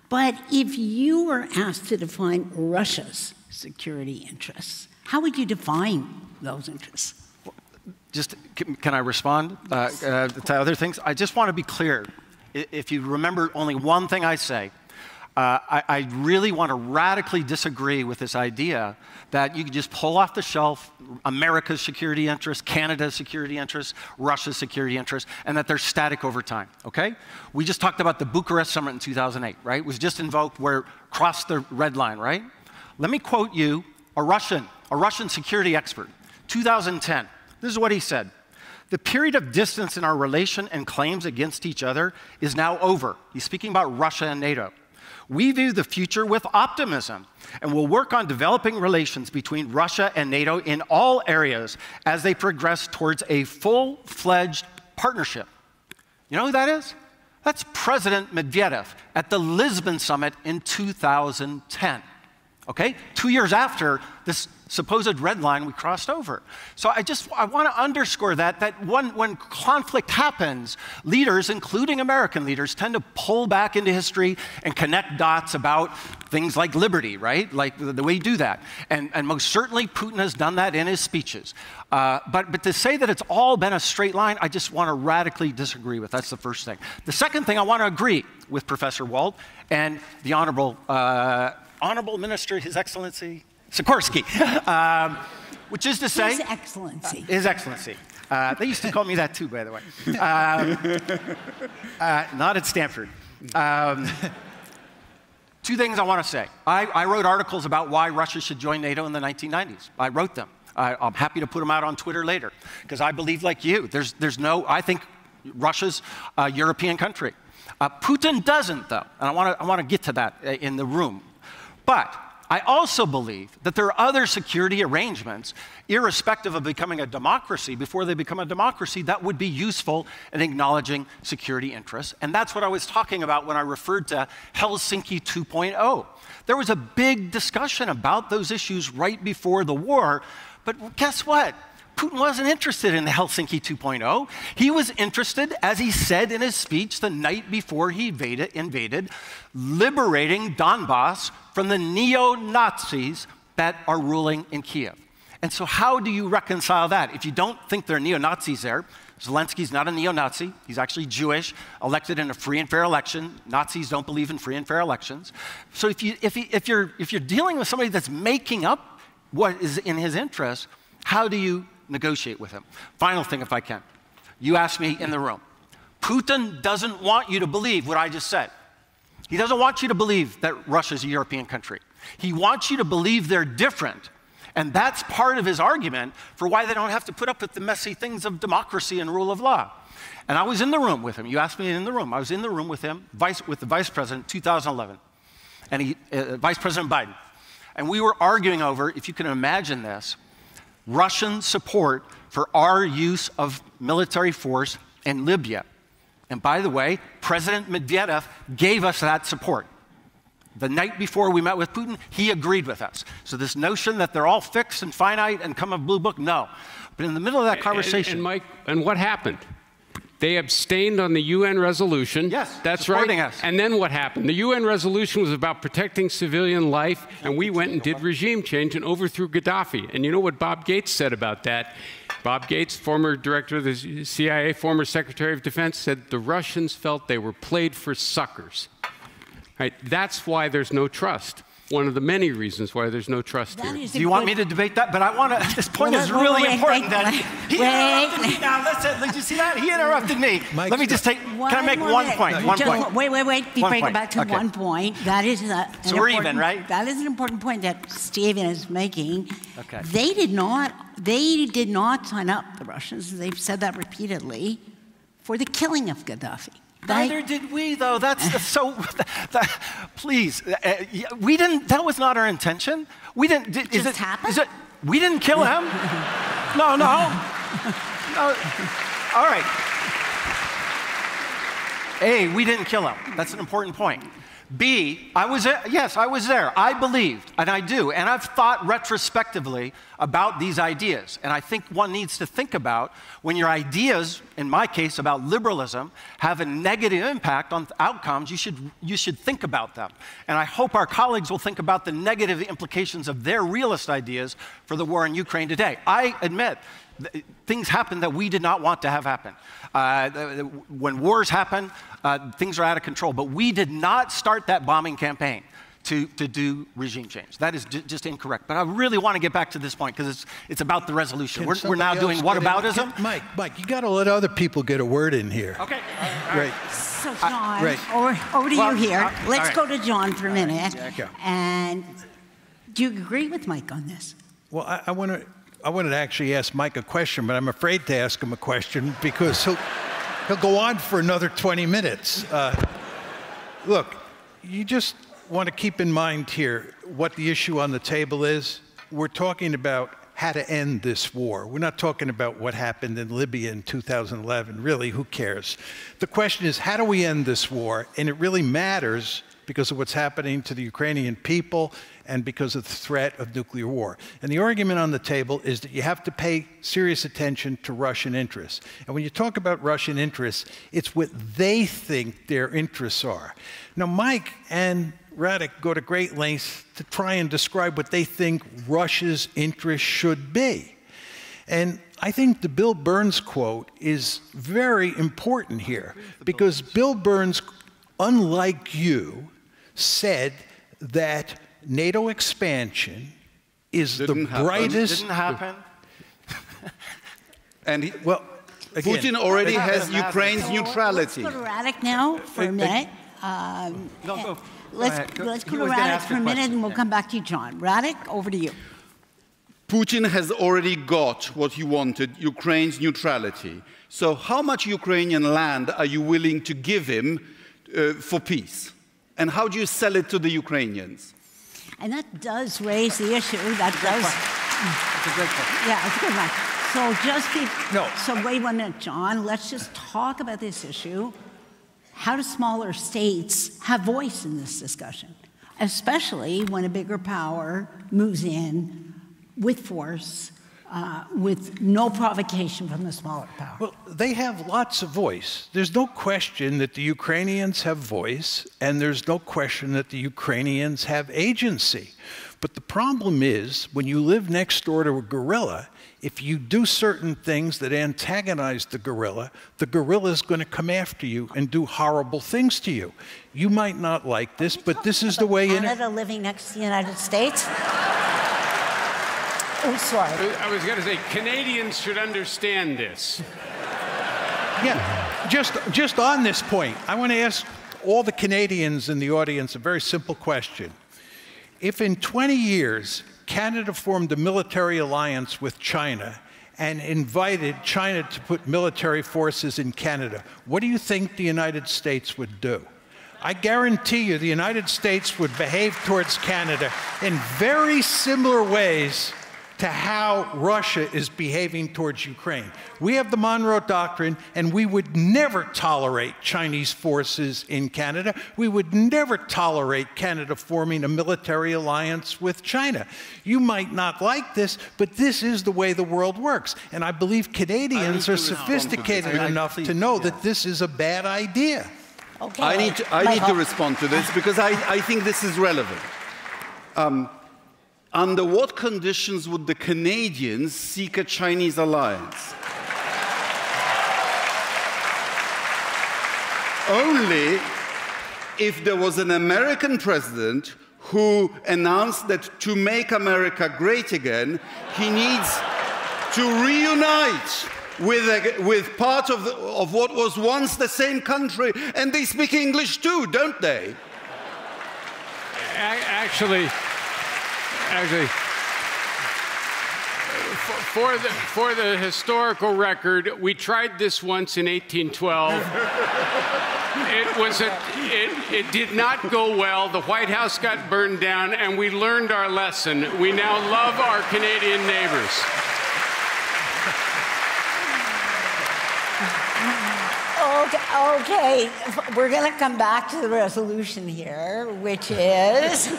But if you were asked to define Russia's security interests, how would you define those interests? Just, can I respond to other things? I just want to be clear. If you remember only one thing I say, I really want to radically disagree with this idea that you can just pull off the shelf America's security interests, Canada's security interests, Russia's security interests, and that they're static over time, okay? We just talked about the Bucharest summit in 2008, right? It was just invoked where crossed the red line, right? Let me quote you a Russian security expert, 2010. This is what he said. The period of distance in our relation and claims against each other is now over. He's speaking about Russia and NATO. We view the future with optimism and will work on developing relations between Russia and NATO in all areas as they progress towards a full-fledged partnership. You know who that is? That's President Medvedev at the Lisbon summit in 2010. Okay? 2 years after this supposed red line we crossed over. So I want to underscore that when conflict happens, leaders, including American leaders, tend to pull back into history and connect dots about things like liberty, right? Like the way you do that. And most certainly Putin has done that in his speeches. But to say that it's all been a straight line, I just want to radically disagree with. That's the first thing. The second thing, I want to agree with Professor Walt and the Honorable Minister, His Excellency, Sikorski, which is to say... His Excellency. His Excellency. They used to call me that too, by the way. Not at Stanford. Two things I want to say. I wrote articles about why Russia should join NATO in the 1990s. I wrote them. I'm happy to put them out on Twitter later, because I believe, like you, I think Russia's a European country. Putin doesn't, though, and I want to get to that in the room. But I also believe that there are other security arrangements, irrespective of becoming a democracy, before they become a democracy, that would be useful in acknowledging security interests. And that's what I was talking about when I referred to Helsinki 2.0. There was a big discussion about those issues right before the war, but guess what? Putin wasn't interested in the Helsinki 2.0. He was interested, as he said in his speech the night before he invaded, liberating Donbass from the neo-Nazis that are ruling in Kiev. And so how do you reconcile that? If you don't think there are neo-Nazis there, Zelensky's not a neo-Nazi. He's actually Jewish, elected in a free and fair election. Nazis don't believe in free and fair elections. So if you're dealing with somebody that's making up what is in his interest, how do you negotiate with him? Final thing, if I can. You asked me in the room. Putin doesn't want you to believe what I just said. He doesn't want you to believe that Russia's a European country. He wants you to believe they're different. And that's part of his argument for why they don't have to put up with the messy things of democracy and rule of law. And I was in the room with him. You asked me in the room. I was in the room with him, with the vice president, 2011, and Vice President Biden. And we were arguing over, if you can imagine this, Russian support for our use of military force in Libya. And by the way, President Medvedev gave us that support. The night before we met with Putin, he agreed with us. So this notion that they're all fixed and finite and come a blue book, no. But in the middle of that conversation... And Mike, and what happened? They abstained on the UN resolution. Yes, that's right. Us. And then what happened? The UN resolution was about protecting civilian life, and we went and did regime change and overthrew Gaddafi. And you know what Bob Gates said about that? Bob Gates, former director of the CIA, former Secretary of Defense, said the Russians felt they were played for suckers. Right? That's why there's no trust. One of the many reasons why there's no trust here. Do you want me to debate that? But I want to, this point is really important. He interrupted me. Now, listen, did you see that? He interrupted me. Let me just take, can I make one point? One point. Wait, before you go back to one point, that is so we're even, right? That is an important point that Stephen is making. Okay. They did not sign up, the Russians, they've said that repeatedly, for the killing of Gaddafi. Neither did we, though. That's so. Please, we didn't. That was not our intention. We didn't. We didn't kill him. No. All right. A, we didn't kill him. That's an important point. B, yes, I was there. I believed, and I do. And I've thought retrospectively about these ideas. And I think one needs to think about when your ideas, in my case, about liberalism, have a negative impact on outcomes, you should think about them. And I hope our colleagues will think about the negative implications of their realist ideas for the war in Ukraine today. I admit, things happen that we did not want to have happen. When wars happen, things are out of control. But we did not start that bombing campaign to do regime change. That is just incorrect. But I really want to get back to this point because it's about the resolution. We're now doing whataboutism. Mike, you got to let other people get a word in here. Okay. Great. So, John, over to you here. Let's go to John for a minute. And do you agree with Mike on this? Well, I wanted to actually ask Mike a question, but I'm afraid to ask him a question because he'll go on for another 20 minutes. Look, you just want to keep in mind here what the issue on the table is. We're talking about how to end this war. We're not talking about what happened in Libya in 2011. Really, who cares? The question is, how do we end this war? And it really matters because of what's happening to the Ukrainian people and because of the threat of nuclear war. And the argument on the table is that you have to pay serious attention to Russian interests. And when you talk about Russian interests, it's what they think their interests are. Now, Mike and Radek go to great lengths to try and describe what they think Russia's interests should be. And I think the Bill Burns quote is very important here because Bill Burns, unlike you, said that NATO expansion is the brightest. Didn't happen. And well, again, Putin already has Ukraine's neutrality. Let's go to Radek now for a minute. Let's go to Radek for a minute, and we'll come back to you, John. Radek, over to you. Putin has already got what he wanted, Ukraine's neutrality. So how much Ukrainian land are you willing to give him for peace? And how do you sell it to the Ukrainians? And that does raise the issue. That does. That's a great question. Yeah, it's a good one. So wait 1 minute, John. Let's just talk about this issue. How do smaller states have voice in this discussion, especially when a bigger power moves in with force, with no provocation from the smaller power? Well, they have lots of voice. There's no question that the Ukrainians have voice, and there's no question that the Ukrainians have agency. But the problem is, when you live next door to a guerrilla, if you do certain things that antagonize the guerrilla is going to come after you and do horrible things to you. You might not like this, but this is the way Canada living next to the United States? Oh, sorry. I was going to say, Canadians should understand this. Yeah, just on this point, I want to ask all the Canadians in the audience a very simple question. If in 20 years, Canada formed a military alliance with China and invited China to put military forces in Canada, what do you think the United States would do? I guarantee you the United States would behave towards Canada in very similar ways to how Russia is behaving towards Ukraine. We have the Monroe Doctrine, and we would never tolerate Chinese forces in Canada. We would never tolerate Canada forming a military alliance with China. You might not like this, but this is the way the world works. And I believe Canadians are sophisticated enough to know that this is a bad idea. Okay. I need to respond to this because I think this is relevant. Under what conditions would the Canadians seek a Chinese alliance? Only if there was an American president who announced that to make America great again, he needs to reunite with part of what was once the same country. And they speak English too, don't they? Actually, for the historical record, we tried this once in 1812. It did not go well. The White House got burned down, and we learned our lesson. We now love our Canadian neighbors. Okay, we're going to come back to the resolution here, which is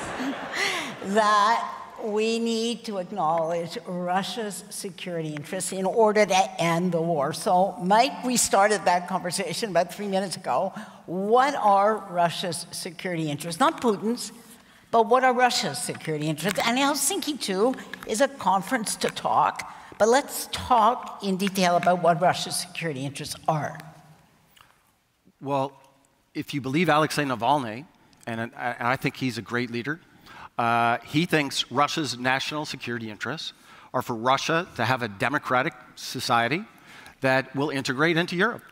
that we need to acknowledge Russia's security interests in order to end the war. So, Mike, we started that conversation about 3 minutes ago. What are Russia's security interests? Not Putin's, but what are Russia's security interests? And Helsinki, too, is a conference to talk. But let's talk in detail about what Russia's security interests are. Well, if you believe Alexei Navalny, and I think he's a great leader, he thinks Russia's national security interests are for Russia to have a democratic society that will integrate into Europe.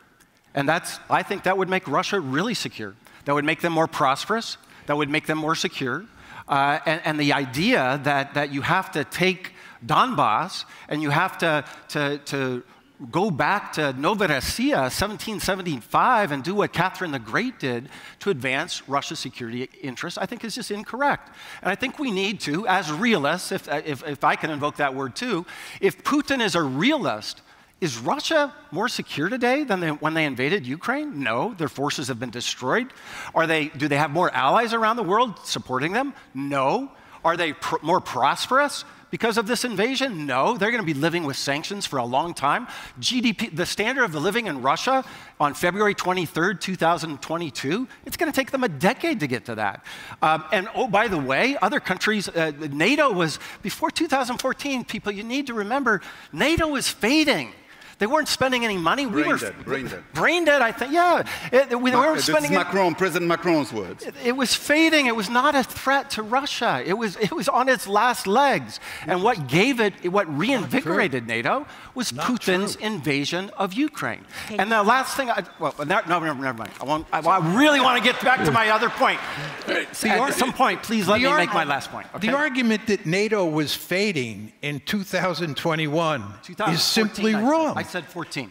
And I think that would make Russia really secure. That would make them more prosperous. That would make them more secure. And the idea that you have to take Donbass and you have to go back to Novorossiya, 1775, and do what Catherine the Great did to advance Russia's security interests, I think is just incorrect. And I think we need to, as realists, if I can invoke that word too, if Putin is a realist, is Russia more secure today than when they invaded Ukraine? No, their forces have been destroyed. Do they have more allies around the world supporting them? No. Are they more prosperous because of this invasion? No, they're going to be living with sanctions for a long time. GDP, the standard of living in Russia on February 23rd, 2022, it's going to take them a decade to get to that. And oh, by the way, other countries, NATO was, before 2014, people, you need to remember, NATO was fading. They weren't spending any money. Brain dead, I think, yeah. We weren't spending President Macron's words. It was fading. It was not a threat to Russia. It was on its last legs. And what reinvigorated NATO was Putin's invasion of Ukraine. And the last thing, never mind. I really want to get back to my other point. At some point, please let me make my last point. Okay? The argument that NATO was fading in 2021 is simply wrong. I said 14.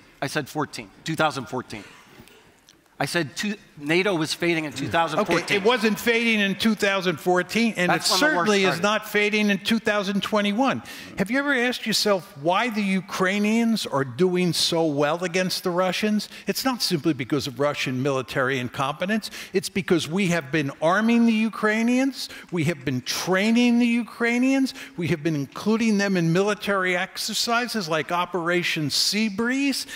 2014. I said NATO was fading in 2014. Okay, it wasn't fading in 2014, and it certainly is not fading in 2021. Have you ever asked yourself why the Ukrainians are doing so well against the Russians? It's not simply because of Russian military incompetence. It's because we have been arming the Ukrainians, we have been training the Ukrainians, we have been including them in military exercises like Operation Sea Breeze.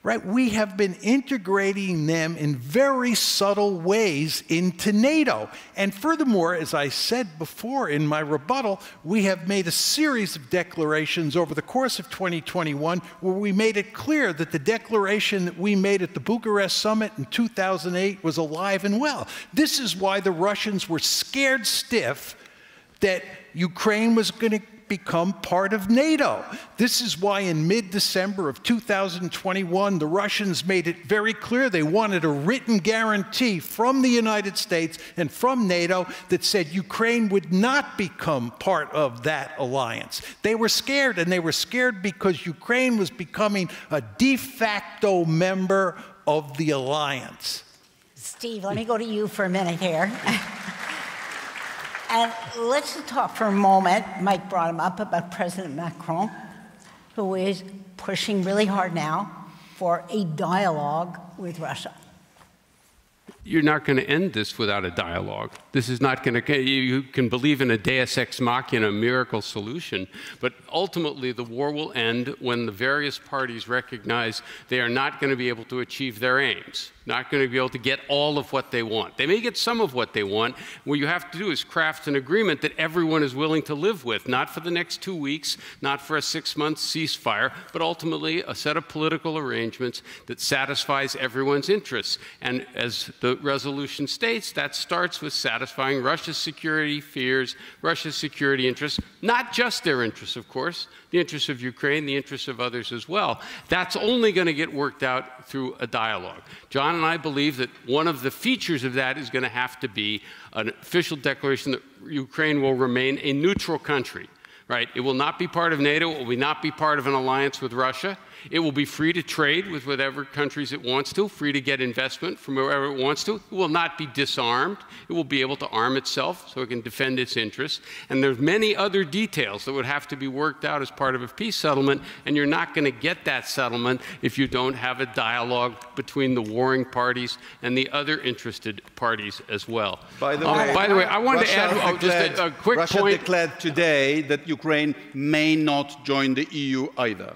Right? We have been integrating them in very subtle ways into NATO. And furthermore, as I said before in my rebuttal, we have made a series of declarations over the course of 2021 where we made it clear that the declaration that we made at the Bucharest summit in 2008 was alive and well. This is why the Russians were scared stiff that Ukraine was going to become part of NATO. This is why in mid-December of 2021, the Russians made it very clear they wanted a written guarantee from the United States and from NATO that said Ukraine would not become part of that alliance. They were scared, and they were scared because Ukraine was becoming a de facto member of the alliance. Steve, let me go to you for a minute here. And let's talk for a moment, Mike brought him up, about President Macron, who is pushing really hard now for a dialogue with Russia. You're not going to end this without a dialogue. This is not going to, you can believe in a deus ex machina, miracle solution, but ultimately the war will end when the various parties recognize they are not going to be able to achieve their aims, not going to be able to get all of what they want. They may get some of what they want. What you have to do is craft an agreement that everyone is willing to live with, not for the next 2 weeks, not for a 6-month ceasefire, but ultimately a set of political arrangements that satisfies everyone's interests. And as the resolution states, that starts with satisfying Russia's security fears, Russia's security interests, not just their interests, of course, the interests of Ukraine, the interests of others as well. That's only going to get worked out through a dialogue. John and I believe that one of the features of that is going to have to be an official declaration that Ukraine will remain a neutral country. Right? It will not be part of NATO. It will not be part of an alliance with Russia. It will be free to trade with whatever countries it wants to, free to get investment from wherever it wants to. It will not be disarmed. It will be able to arm itself so it can defend its interests. And there's many other details that would have to be worked out as part of a peace settlement, and you're not going to get that settlement if you don't have a dialogue between the warring parties and the other interested parties as well. By the way, I wanted to add just a quick Russia point. declared today that Ukraine may not join the EU either.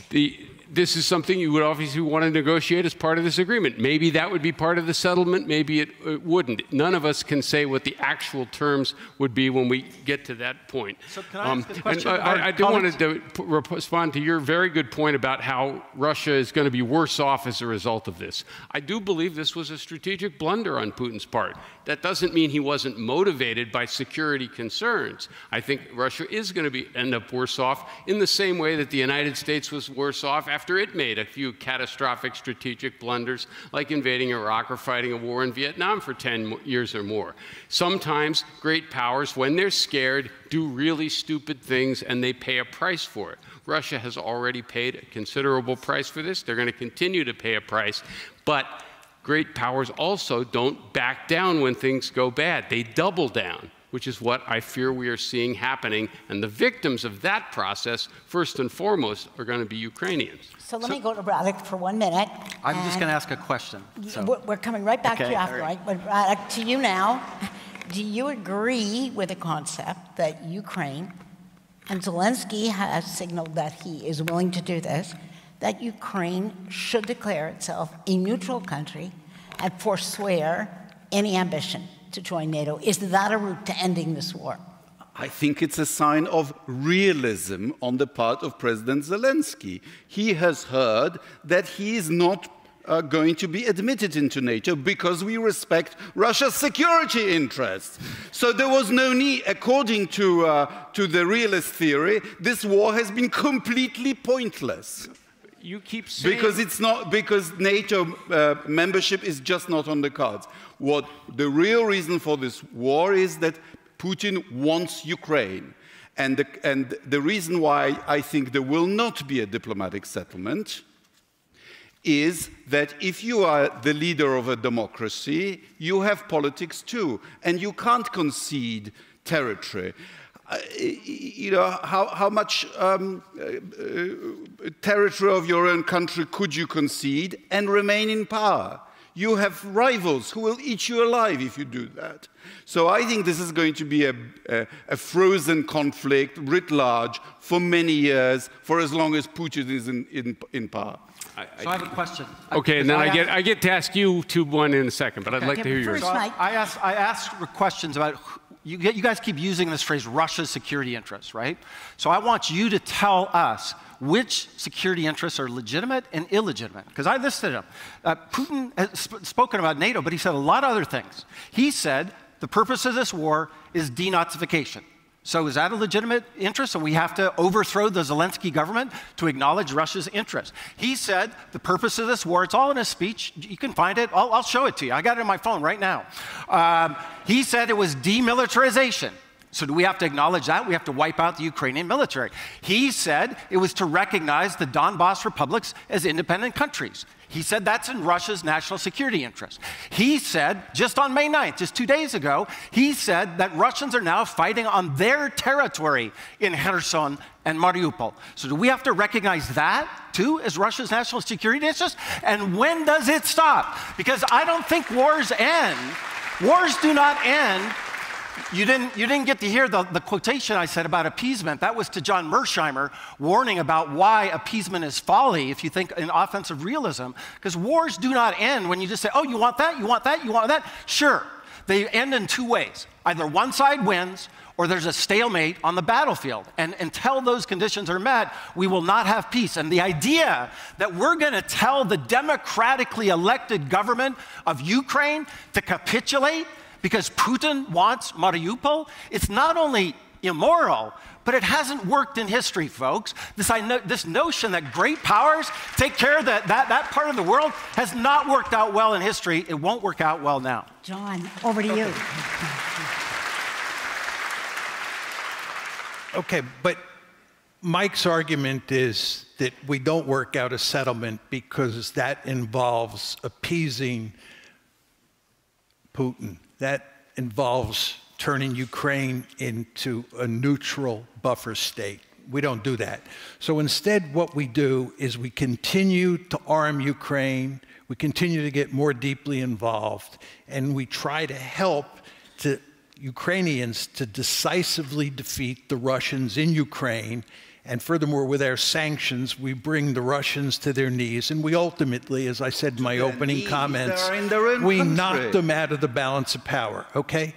This is something you would obviously want to negotiate as part of this agreement. Maybe that would be part of the settlement, maybe it wouldn't. None of us can say what the actual terms would be when we get to that point. So can I ask a question? I do want to respond to your very good point about how Russia is going to be worse off as a result of this. I do believe this was a strategic blunder on Putin's part. That doesn't mean he wasn't motivated by security concerns. I think Russia is going to end up worse off in the same way that the United States was worse off after it made a few catastrophic strategic blunders, like invading Iraq or fighting a war in Vietnam for 10 years or more. Sometimes great powers, when they're scared, do really stupid things, and they pay a price for it. Russia has already paid a considerable price for this. They're going to continue to pay a price. But great powers also don't back down when things go bad. They double down, which is what I fear we are seeing happening. And the victims of that process, first and foremost, are going to be Ukrainians. So let me go to Radek for 1 minute. I'm just going to ask a question. We're coming right back to you after, right? But Radek, to you now. Do you agree with the concept that Ukraine, and Zelensky has signaled that he is willing to do this, that Ukraine should declare itself a neutral country and forswear any ambition to join NATO? Is that a route to ending this war? I think it's a sign of realism on the part of President Zelensky. He has heard that he is not going to be admitted into NATO because we respect Russia's security interests. So there was no need, according to the realist theory, this war has been completely pointless. You keep saying... Because NATO membership is just not on the cards. What the real reason for this war is that Putin wants Ukraine. And the reason why I think there will not be a diplomatic settlement is that if you are the leader of a democracy, you have politics too, and you can't concede territory. You know, how much territory of your own country could you concede and remain in power? You have rivals who will eat you alive if you do that. So I think this is going to be a frozen conflict writ large for many years, for as long as Putin is in power. So I have a question. Okay, and then I get to ask you one in a second, but I'd like to hear yours. So I asked questions about, you guys keep using this phrase, Russia's security interests, right? So I want you to tell us which security interests are legitimate and illegitimate, because I listed them. Putin has spoken about NATO, but he said a lot of other things. He said the purpose of this war is denazification. So is that a legitimate interest? And we have to overthrow the Zelensky government to acknowledge Russia's interest. He said the purpose of this war, it's all in his speech. You can find it. I'll show it to you. I got it on my phone right now. He said it was demilitarization. So do we have to acknowledge that? We have to wipe out the Ukrainian military. He said it was to recognize the Donbas republics as independent countries. He said that's in Russia's national security interest. He said, just on May 9th, just 2 days ago, he said that Russians are now fighting on their territory in Kherson and Mariupol. So do we have to recognize that, too, as Russia's national security interest? And when does it stop? Because I don't think wars end. Wars do not end. You didn't get to hear the quotation I said about appeasement. That was to John Mearsheimer, warning about why appeasement is folly if you think in offensive realism. Because wars do not end when you just say, oh, you want that, you want that, you want that? Sure. They end in two ways. Either one side wins or there's a stalemate on the battlefield. And until those conditions are met, we will not have peace. And the idea that we're going to tell the democratically elected government of Ukraine to capitulate because Putin wants Mariupol, it's not only immoral, but it hasn't worked in history, folks. This notion that great powers take care of that part of the world has not worked out well in history. It won't work out well now. John, over to you. Okay, but Mike's argument is that we don't work out a settlement because that involves appeasing Putin. That involves turning Ukraine into a neutral buffer state. We don't do that. So instead, what we do is we continue to arm Ukraine, we continue to get more deeply involved, and we try to help Ukrainians to decisively defeat the Russians in Ukraine. And furthermore, with our sanctions, we bring the Russians to their knees. And we ultimately, as I said in my opening comments, we knock them out of the balance of power, okay?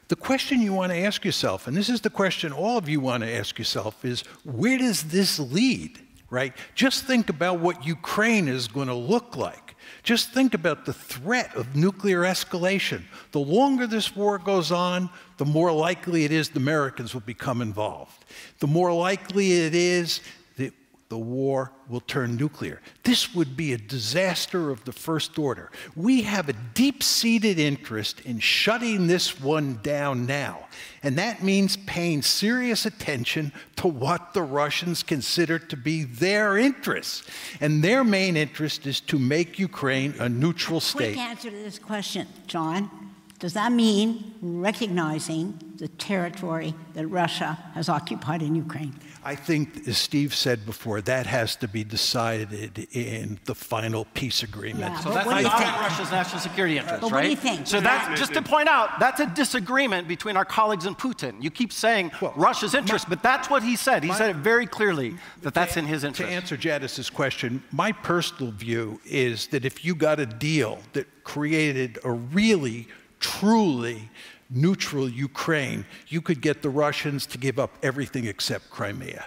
The question you want to ask yourself, and this is the question all of you want to ask yourself, is where does this lead, right? Just think about what Ukraine is going to look like. Just think about the threat of nuclear escalation. The longer this war goes on, the more likely it is the Americans will become involved. The more likely it is that the war will turn nuclear. This would be a disaster of the first order. We have a deep-seated interest in shutting this one down now. And that means paying serious attention to what the Russians consider to be their interests. And their main interest is to make Ukraine a neutral state. Quick answer to this question, John. Does that mean recognizing the territory that Russia has occupied in Ukraine? I think, as Steve said before, that has to be decided in the final peace agreement. Yeah, so that's not in Russia's national security interest, but right? What do you think? So that's, just to point out, that's a disagreement between our colleagues and Putin. You keep saying Russia's interest, but that's what he said. He said it very clearly that that's in his interest. To answer Jadis's question, my personal view is that if you got a deal that created a really, truly neutral Ukraine, you could get the Russians to give up everything except Crimea.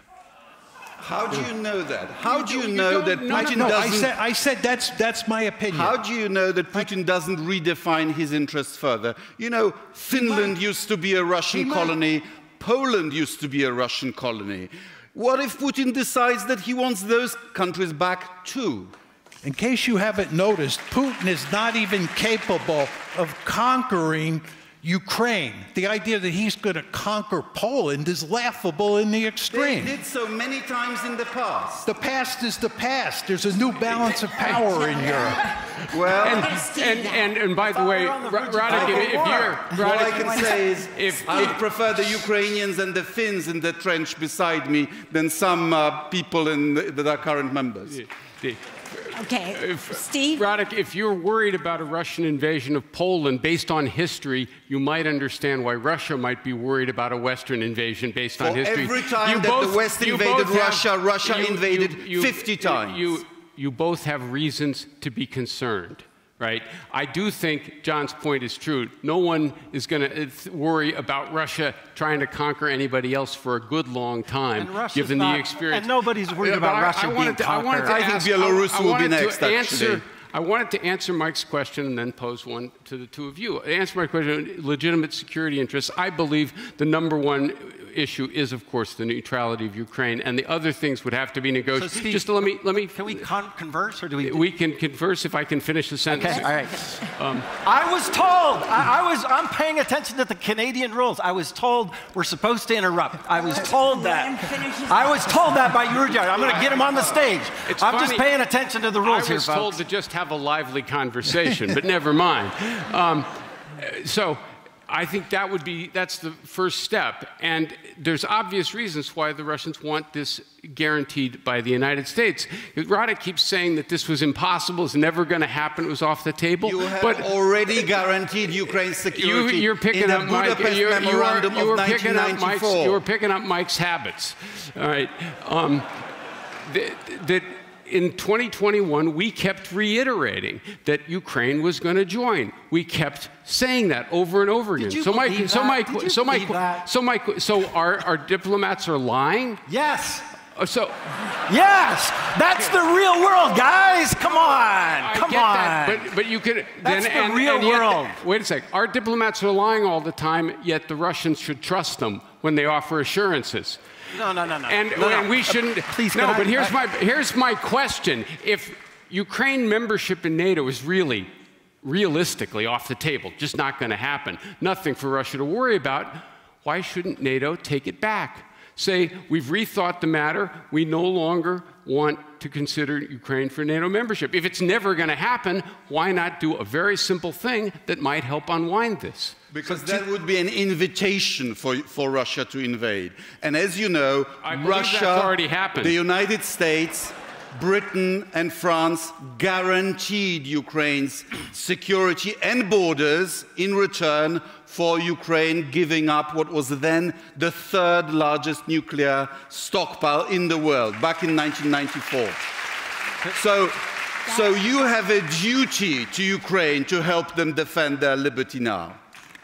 How do you know that? How do you know that Putin doesn't... I said that's my opinion. How do you know that Putin doesn't redefine his interests further? You know, Finland used to be a Russian colony. Poland used to be a Russian colony. What if Putin decides that he wants those countries back too? In case you haven't noticed, Putin is not even capable of conquering Ukraine. The idea that he's going to conquer Poland is laughable in the extreme. They did so many times in the past. The past is the past. There's a new balance of power in Europe. Well, and by the way, Radek, if you're... All I can say is I would prefer the Ukrainians and the Finns in the trench beside me than some people that are current members. Okay, Steve? Radek, if you're worried about a Russian invasion of Poland based on history, you might understand why Russia might be worried about a Western invasion based on history. Every time that the West invaded Russia, Russia invaded 50 times. You both have reasons to be concerned, right? I do think John's point is true. No one is going to worry about Russia trying to conquer anybody else for a good long time, given the experience. And nobody's worried about Russia being conquered. I think Belarus will be next, actually. I wanted to answer Mike's question and then pose one to the two of you. To answer my question, legitimate security interests, I believe the #1 issue is, of course, the neutrality of Ukraine, and the other things would have to be negotiated. So Steve, just let me. Can we converse, or do we? We can converse if I can finish the sentence. Okay, all right. I was told. I'm paying attention to the Canadian rules. I was told we're supposed to interrupt. I was told that. I was told that by your judge. I'm going to get him on the stage. I'm just paying attention to the rules here, folks. I was told to just have a lively conversation, but never mind. So I think that's the first step. And there's obvious reasons why the Russians want this guaranteed by the United States. Radek keeps saying that this was impossible, it's never going to happen, it was off the table. You have already guaranteed Ukraine's security you're picking in up the Budapest Memorandum of 1994. You were picking up Mike's habits. All right. In 2021, we kept reiterating that Ukraine was going to join. We kept saying that over and over again. So our diplomats are lying? Yes. Yes, that's the real world, guys. Come on, come on. But you could. That's the real world. Wait a sec. Our diplomats are lying all the time, yet the Russians should trust them when they offer assurances. No. And we shouldn't. Please. No, but here's my question. If Ukraine membership in NATO is really, realistically off the table, just not going to happen, nothing for Russia to worry about, why shouldn't NATO take it back? say, we've rethought the matter, we no longer want to consider Ukraine for NATO membership. If it's never going to happen, why not do a very simple thing that might help unwind this? Because that would be an invitation for Russia to invade. And as you know, Russia, that's already happened. The United States, Britain and France guaranteed Ukraine's security and borders in return for Ukraine giving up what was then the third largest nuclear stockpile in the world back in 1994. So you have a duty to Ukraine to help them defend their liberty now.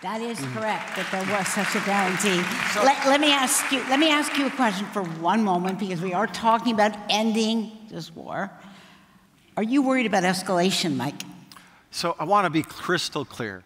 That is correct, that there was such a guarantee. Let me ask you a question for one moment, because we are talking about ending this war. Are you worried about escalation, Mike? So I want to be crystal clear.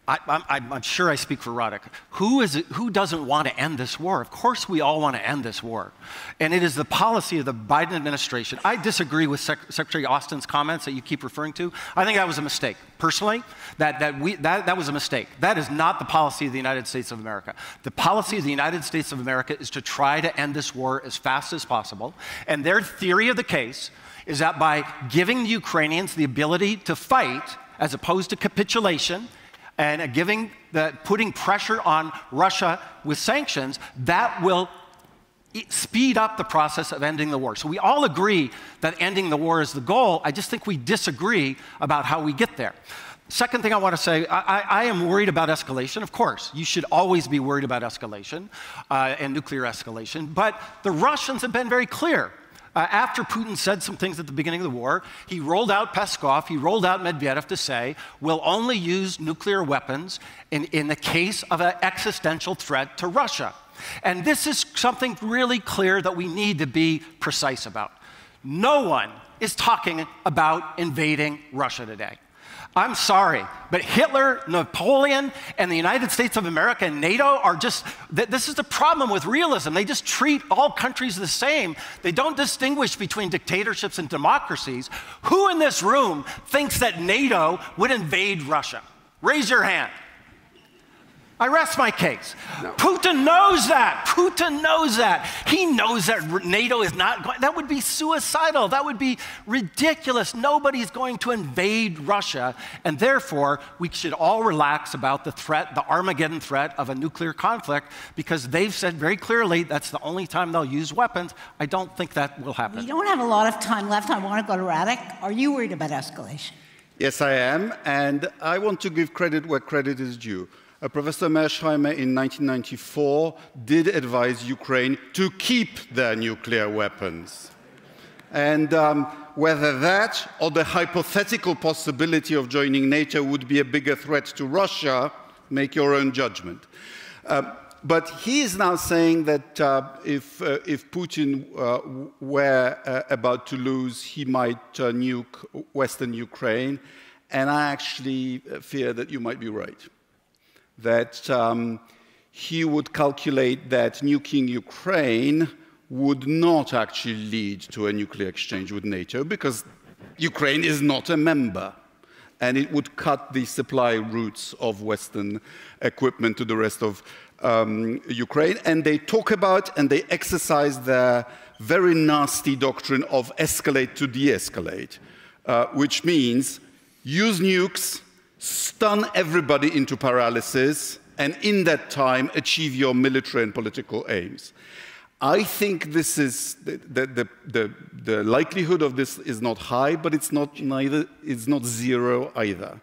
I'm sure I speak for Radek. Who doesn't want to end this war? Of course we all want to end this war. And it is the policy of the Biden administration. I disagree with Secretary Austin's comments that you keep referring to. I think that was a mistake. Personally, that was a mistake. That is not the policy of the United States of America. The policy of the United States of America is to try to end this war as fast as possible. And their theory of the case is that by giving the Ukrainians the ability to fight, as opposed to capitulation, and putting pressure on Russia with sanctions, that will speed up the process of ending the war. So we all agree that ending the war is the goal. I just think we disagree about how we get there. Second thing I want to say, I am worried about escalation. Of course, you should always be worried about escalation and nuclear escalation. But the Russians have been very clear. After Putin said some things at the beginning of the war, he rolled out Peskov, he rolled out Medvedev to say, we'll only use nuclear weapons in the case of an existential threat to Russia. And this is something really clear that we need to be precise about. No one is talking about invading Russia today. I'm sorry, but Hitler, Napoleon, and the United States of America and NATO are just, this is the problem with realism. They just treat all countries the same. They don't distinguish between dictatorships and democracies. Who in this room thinks that NATO would invade Russia? Raise your hand. I rest my case. No. Putin knows that. Putin knows that. He knows that NATO is not going, that would be suicidal. That would be ridiculous. Nobody's going to invade Russia. And therefore, we should all relax about the threat, the Armageddon threat of a nuclear conflict, because they've said very clearly that's the only time they'll use weapons. I don't think that will happen. We don't have a lot of time left. I want to go to Radek. Are you worried about escalation? Yes, I am. And I want to give credit where credit is due. Professor Mearsheimer in 1994 did advise Ukraine to keep their nuclear weapons. And whether that or the hypothetical possibility of joining NATO would be a bigger threat to Russia, make your own judgment. But he is now saying that if Putin were about to lose, he might nuke Western Ukraine. And I actually fear that you might be right. That he would calculate that nuking Ukraine would not actually lead to a nuclear exchange with NATO, because Ukraine is not a member. And it would cut the supply routes of Western equipment to the rest of Ukraine. And they talk about and they exercise their very nasty doctrine of escalate to de-escalate, which means use nukes, stun everybody into paralysis, and in that time achieve your military and political aims. I think this is the likelihood of this is not high, but it's not zero either.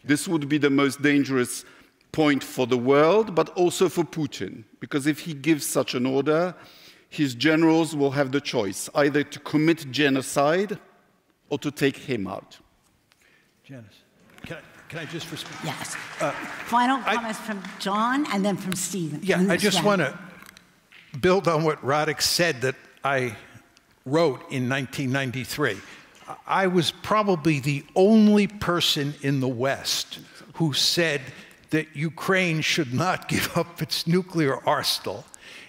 This would be the most dangerous point for the world, but also for Putin, because if he gives such an order, his generals will have the choice either to commit genocide or to take him out. Janice, can I just respond? Yes. Final comments from John and then from Stephen. Yeah, I just want to build on what Radek said that I wrote in 1993. I was probably the only person in the West who said that Ukraine should not give up its nuclear arsenal.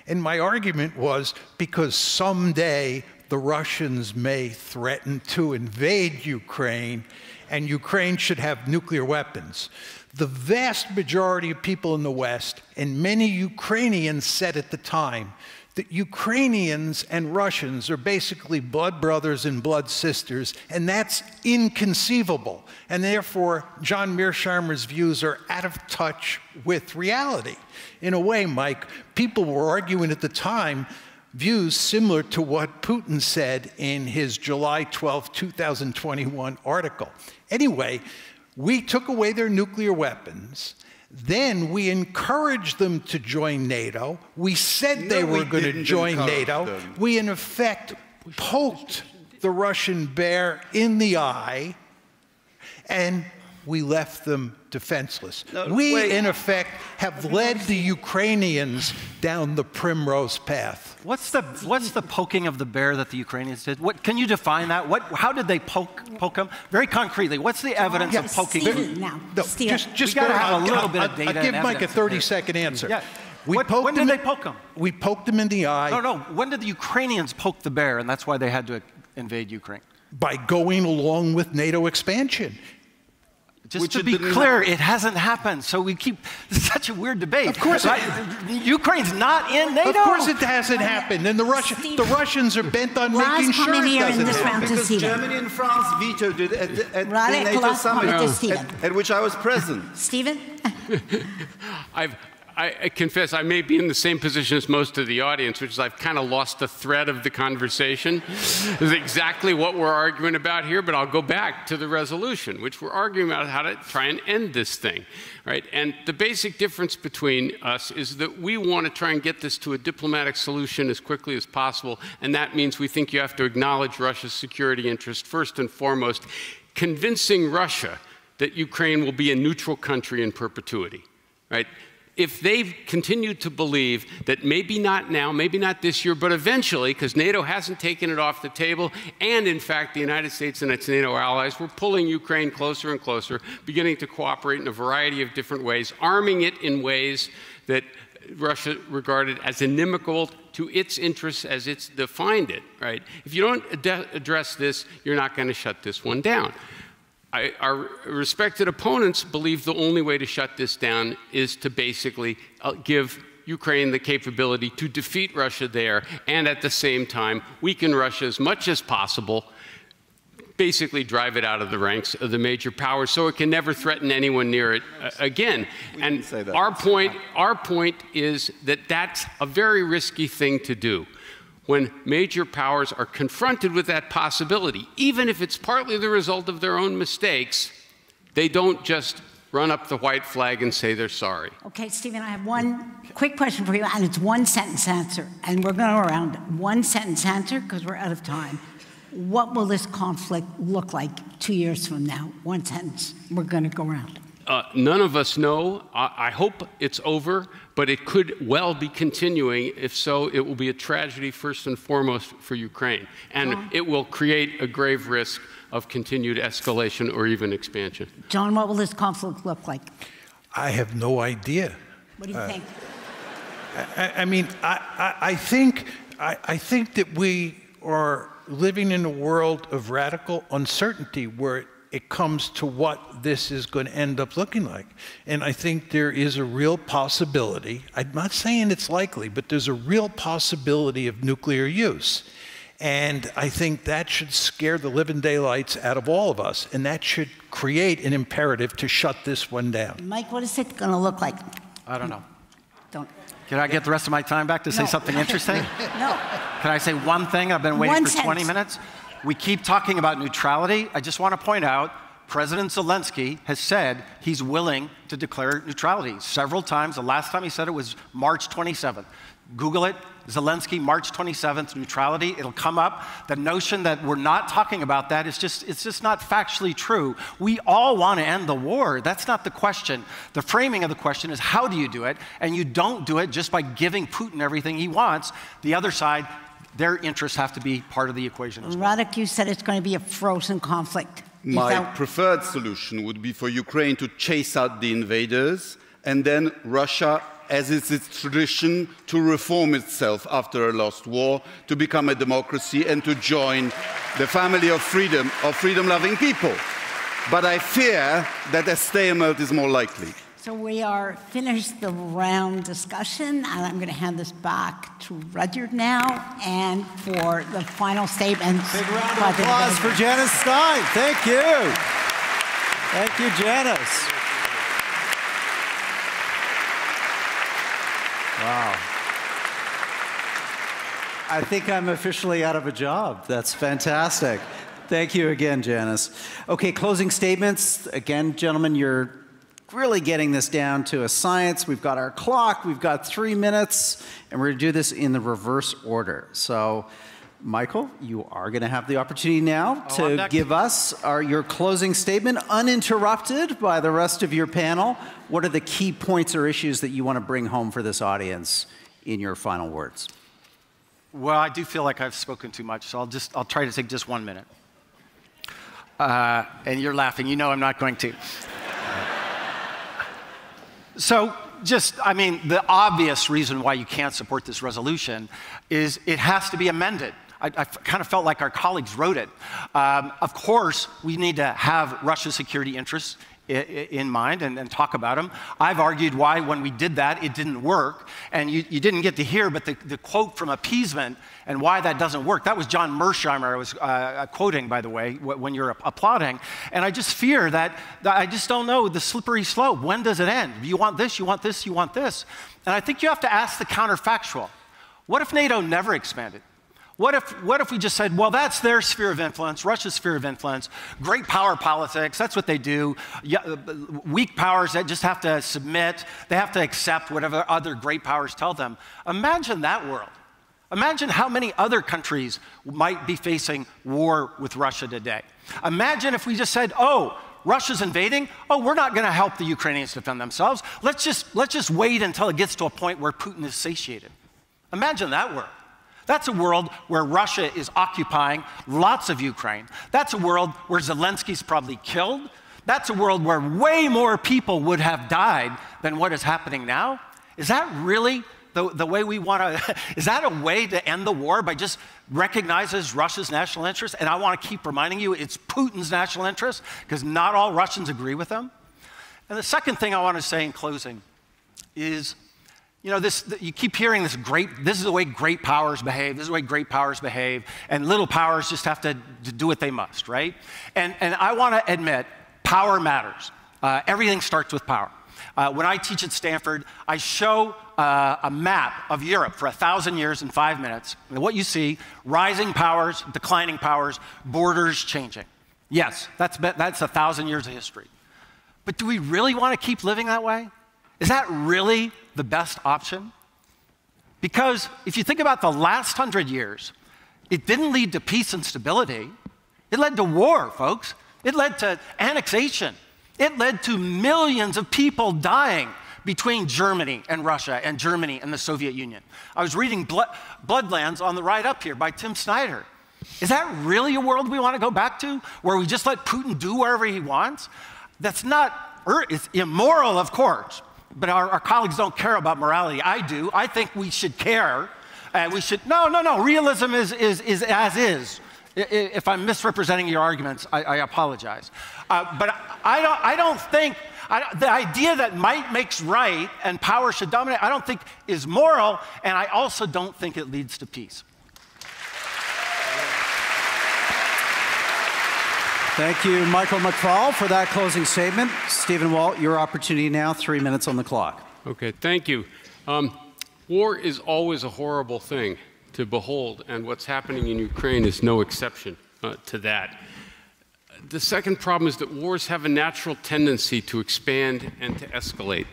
And my argument was because someday the Russians may threaten to invade Ukraine, and Ukraine should have nuclear weapons. The vast majority of people in the West, and many Ukrainians said at the time, that Ukrainians and Russians are basically blood brothers and blood sisters, and that's inconceivable. And therefore, John Mearsheimer's views are out of touch with reality. In a way, Mike, people were arguing at the time views similar to what Putin said in his July 12, 2021 article. Anyway, we took away their nuclear weapons. Then we encouraged them to join NATO. We said they were going to join NATO. We, in effect, poked the Russian bear in the eye, and we left them defenseless. We, in effect, have led the Ukrainians down the primrose path. What's the poking of the bear that the Ukrainians did? Can you define that? How did they poke them? Very concretely, what's the evidence of poking them? No, Steven. just gotta have a little bit of data. I'll give and Mike a evidence. 30-second answer. Yeah. When did they poke them? We poked them in the eye. No. When did the Ukrainians poke the bear, and that's why they had to invade Ukraine? By going along with NATO expansion. Just to be clear, it hasn't happened. So we keep, it's such a weird debate. Of course, Ukraine's not in NATO. Of course it hasn't happened. And the Russians are bent on making sure it doesn't happen. Because Germany and France vetoed it at the NATO summit, at which I was present. Stephen? I confess I may be in the same position as most of the audience, which is I've kind of lost the thread of the conversation. This is exactly what we're arguing about here, but I'll go back to the resolution, which we're arguing about how to try and end this thing, right? And the basic difference between us is that we want to try and get this to a diplomatic solution as quickly as possible, and that means we think you have to acknowledge Russia's security interest first and foremost, convincing Russia that Ukraine will be a neutral country in perpetuity, right? If they've continued to believe that maybe not now, maybe not this year, but eventually, because NATO hasn't taken it off the table, and in fact the United States and its NATO allies were pulling Ukraine closer and closer, beginning to cooperate in a variety of different ways, arming it in ways that Russia regarded as inimical to its interests as it's defined it, right? If you don't address this, you're not going to shut this one down. Our respected opponents believe the only way to shut this down is to basically give Ukraine the capability to defeat Russia there and at the same time weaken Russia as much as possible, basically drive it out of the ranks of the major powers so it can never threaten anyone near it again. And our point is that that's a very risky thing to do. When major powers are confronted with that possibility, even if it's partly the result of their own mistakes, they don't just run up the white flag and say they're sorry. Okay, Stephen, I have one quick question for you, and it's one sentence answer. And we're going to go around one sentence answer because we're out of time. What will this conflict look like 2 years from now? One sentence. We're going to go around. None of us know. I hope it's over, but it could well be continuing. If so, it will be a tragedy first and foremost for Ukraine. And it will create a grave risk of continued escalation or even expansion. John, what will this conflict look like? I have no idea. What do you think? I think that we are living in a world of radical uncertainty where it comes to what this is going to end up looking like. And I think there is a real possibility, I'm not saying it's likely, but there's a real possibility of nuclear use. And I think that should scare the living daylights out of all of us, and that should create an imperative to shut this one down. Mike, what is it going to look like? I don't know. Don't. Can I get the rest of my time back to say something interesting? No. Can I say one thing? I've been waiting for 20 minutes. We keep talking about neutrality. I just want to point out President Zelensky has said he's willing to declare neutrality several times. The last time he said it was March 27th. Google it, Zelensky, March 27th, neutrality. It'll come up. The notion that we're not talking about that is it's just not factually true. We all want to end the war. That's not the question. The framing of the question is how do you do it? And you don't do it just by giving Putin everything he wants. The other side, their interests have to be part of the equation as well. Radek, you said it's going to be a frozen conflict. My preferred solution would be for Ukraine to chase out the invaders, and then Russia, as is its tradition, to reform itself after a lost war, to become a democracy and to join the family of freedom-loving people. But I fear that a stalemate is more likely. So we are finished the round discussion, and I'm going to hand this back to Rudyard now, and for the final statements. Big round of applause for Janice Stein. Thank you. Thank you, Janice. Wow. I think I'm officially out of a job. That's fantastic. Thank you again, Janice. Okay, closing statements. Again, gentlemen, you're really getting this down to a science. We've got our clock, we've got 3 minutes, and we're going to do this in the reverse order. So, Michael, you are going to have the opportunity now to give us your closing statement, uninterrupted by the rest of your panel. What are the key points or issues that you want to bring home for this audience in your final words? Well, I do feel like I've spoken too much, so I'll try to take just 1 minute. And you're laughing. You know I'm not going to. So I mean, the obvious reason why you can't support this resolution is it has to be amended. I kind of felt like our colleagues wrote it. Of course, we need to have Russia's security interests in mind and talk about them. I've argued why, when we did that, it didn't work. And you didn't get to hear, but the quote from appeasement and why that doesn't work, that was John Mearsheimer I was quoting, by the way, when you're applauding. And I just fear that I just don't know the slippery slope. When does it end? You want this, you want this, you want this. And I think you have to ask the counterfactual. What if NATO never expanded? What if we just said, well, that's their sphere of influence, Russia's sphere of influence, great power politics, that's what they do. Weak powers that just have to submit, they have to accept whatever other great powers tell them. Imagine that world. Imagine how many other countries might be facing war with Russia today. Imagine if we just said, oh, Russia's invading, oh, we're not going to help the Ukrainians defend themselves. Let's just wait until it gets to a point where Putin is satiated. Imagine that world. That's a world where Russia is occupying lots of Ukraine. That's a world where Zelensky's probably killed. That's a world where way more people would have died than what is happening now. Is that really the way we want to? Is that a way to end the war, by just recognizes Russia's national interest? And I want to keep reminding you, it's Putin's national interest, because not all Russians agree with him. And the second thing I want to say in closing is, you know, you keep hearing this is the way great powers behave, this is the way great powers behave, and little powers just have to do what they must, right? And I want to admit, power matters. Everything starts with power. When I teach at Stanford, I show a map of Europe for 1,000 years in 5 minutes. And what you see, rising powers, declining powers, borders changing. Yes, that's 1,000 years of history. But do we really want to keep living that way? Is that really the best option? Because if you think about the last 100 years, it didn't lead to peace and stability. It led to war, folks. It led to annexation. It led to millions of people dying between Germany and Russia and Germany and the Soviet Union. I was reading Bloodlands on the ride up here by Tim Snyder. Is that really a world we want to go back to, where we just let Putin do wherever he wants? That's not, it's immoral, of course. But our colleagues don't care about morality. I do. I think we should care. We should. No. Realism is as is. If I'm misrepresenting your arguments, I apologize. But I don't think the idea that might makes right and power should dominate, I don't think is moral, and I also don't think it leads to peace. Thank you, Michael McFaul, for that closing statement. Stephen Walt, your opportunity now, 3 minutes on the clock. Okay, thank you. War is always a horrible thing to behold, and what's happening in Ukraine is no exception to that. The second problem is that wars have a natural tendency to expand and to escalate.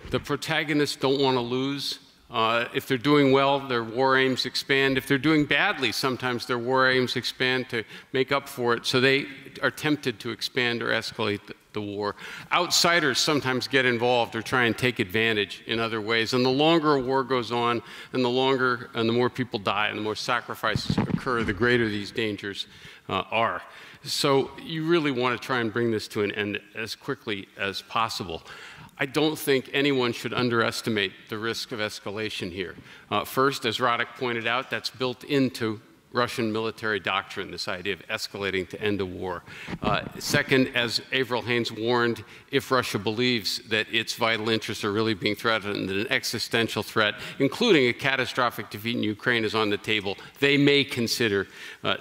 The protagonists don't want to lose. If they're doing well, their war aims expand. If they're doing badly, sometimes their war aims expand to make up for it. So they are tempted to expand or escalate the war. Outsiders sometimes get involved or try and take advantage in other ways. And the longer a war goes on, and the more people die, and the more sacrifices occur, the greater these dangers are. So you really want to try and bring this to an end as quickly as possible. I don't think anyone should underestimate the risk of escalation here. First, as Radek pointed out, that's built into Russian military doctrine, this idea of escalating to end a war. Second, as Avril Haines warned, if Russia believes that its vital interests are really being threatened, that an existential threat, including a catastrophic defeat in Ukraine, is on the table, they may consider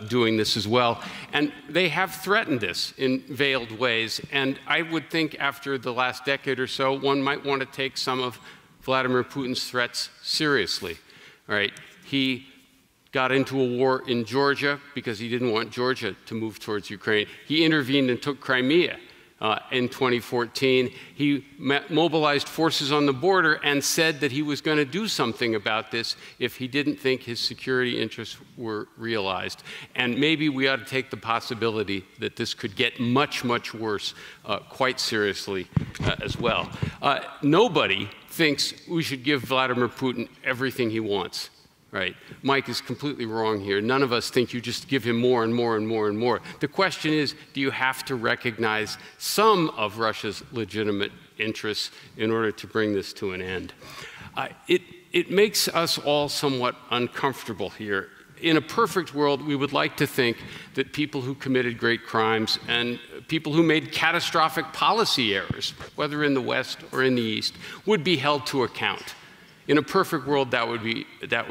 doing this as well. And they have threatened this in veiled ways. And I would think after the last decade or so, one might want to take some of Vladimir Putin's threats seriously. All right, he got into a war in Georgia because he didn't want Georgia to move towards Ukraine. He intervened and took Crimea in 2014. He mobilized forces on the border and said that he was going to do something about this if he didn't think his security interests were realized. And maybe we ought to take the possibility that this could get much, much worse quite seriously as well. Nobody thinks we should give Vladimir Putin everything he wants. Right. Mike is completely wrong here. None of us think you just give him more and more and more and more. The question is, do you have to recognize some of Russia's legitimate interests in order to bring this to an end? It makes us all somewhat uncomfortable here. In a perfect world, we would like to think that people who committed great crimes and people who made catastrophic policy errors, whether in the West or in the East, would be held to account. In a perfect world, that would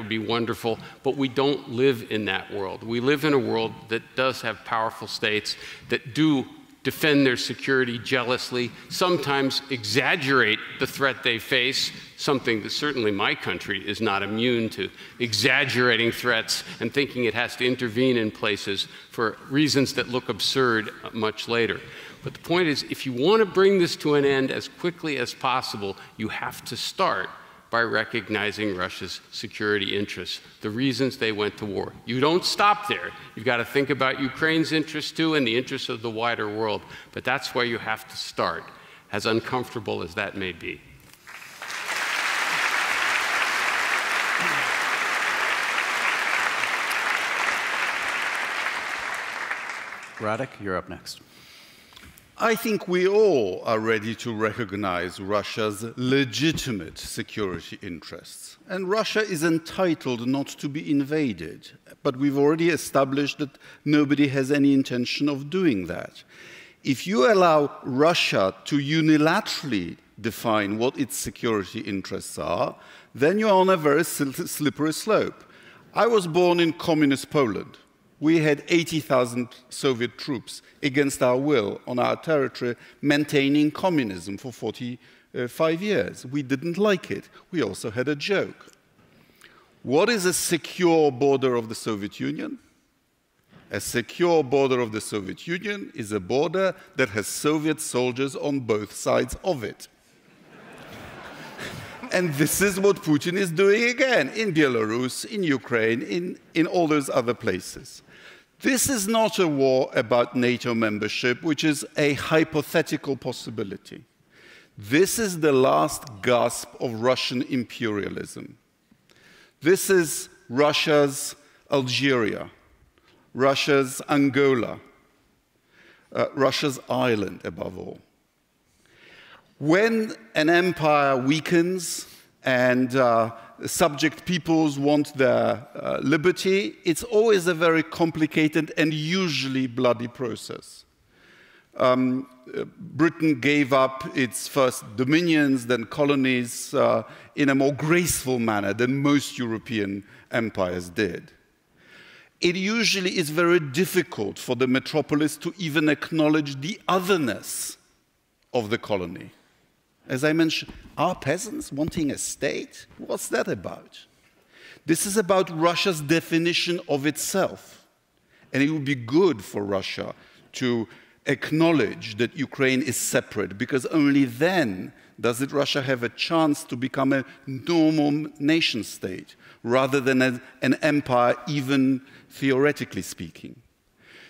be wonderful, but we don't live in that world. We live in a world that does have powerful states that do defend their security jealously, sometimes exaggerate the threat they face, something that certainly my country is not immune to, exaggerating threats and thinking it has to intervene in places for reasons that look absurd much later. But the point is, if you want to bring this to an end as quickly as possible, you have to start by recognizing Russia's security interests, the reasons they went to war. You don't stop there. You've got to think about Ukraine's interests too and the interests of the wider world. But that's where you have to start, as uncomfortable as that may be. Radek, you're up next. I think we all are ready to recognize Russia's legitimate security interests. And Russia is entitled not to be invaded. But we've already established that nobody has any intention of doing that. If you allow Russia to unilaterally define what its security interests are, then you're on a very slippery slope. I was born in communist Poland. We had 80,000 Soviet troops against our will on our territory, maintaining communism for 45 years. We didn't like it. We also had a joke. What is a secure border of the Soviet Union? A secure border of the Soviet Union is a border that has Soviet soldiers on both sides of it. And this is what Putin is doing again in Belarus, in Ukraine, in all those other places. This is not a war about NATO membership, which is a hypothetical possibility. This is the last gasp of Russian imperialism. This is Russia's Algeria, Russia's Angola, Russia's Ireland, above all. When an empire weakens and subject peoples want their liberty, it's always a very complicated and usually bloody process. Britain gave up its first dominions, then colonies, in a more graceful manner than most European empires did. It usually is very difficult for the metropolis to even acknowledge the otherness of the colony. As I mentioned, are peasants wanting a state? What's that about? This is about Russia's definition of itself. And it would be good for Russia to acknowledge that Ukraine is separate, because only then does Russia have a chance to become a normal nation state, rather than an empire, even theoretically speaking.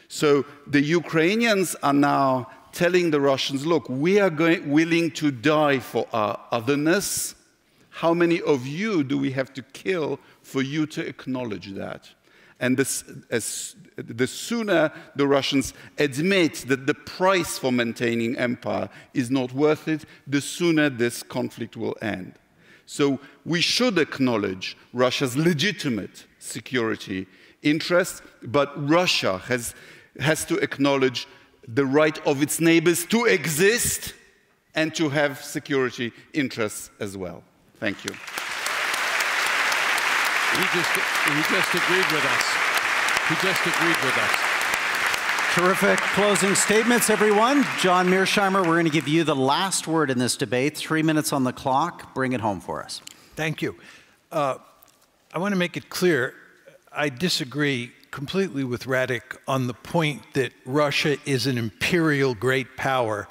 So the Ukrainians are now telling the Russians, look, we are willing to die for our otherness. How many of you do we have to kill for you to acknowledge that? And the sooner the Russians admit that the price for maintaining empire is not worth it, the sooner this conflict will end. So we should acknowledge Russia's legitimate security interests, but Russia has to acknowledge the right of its neighbors to exist and to have security interests as well. Thank you. He just agreed with us. He just agreed with us. Terrific closing statements, everyone. John Mearsheimer, we're going to give you the last word in this debate. 3 minutes on the clock. Bring it home for us. Thank you. I want to make it clear, I disagree completely with Radek on the point that Russia is an imperial great power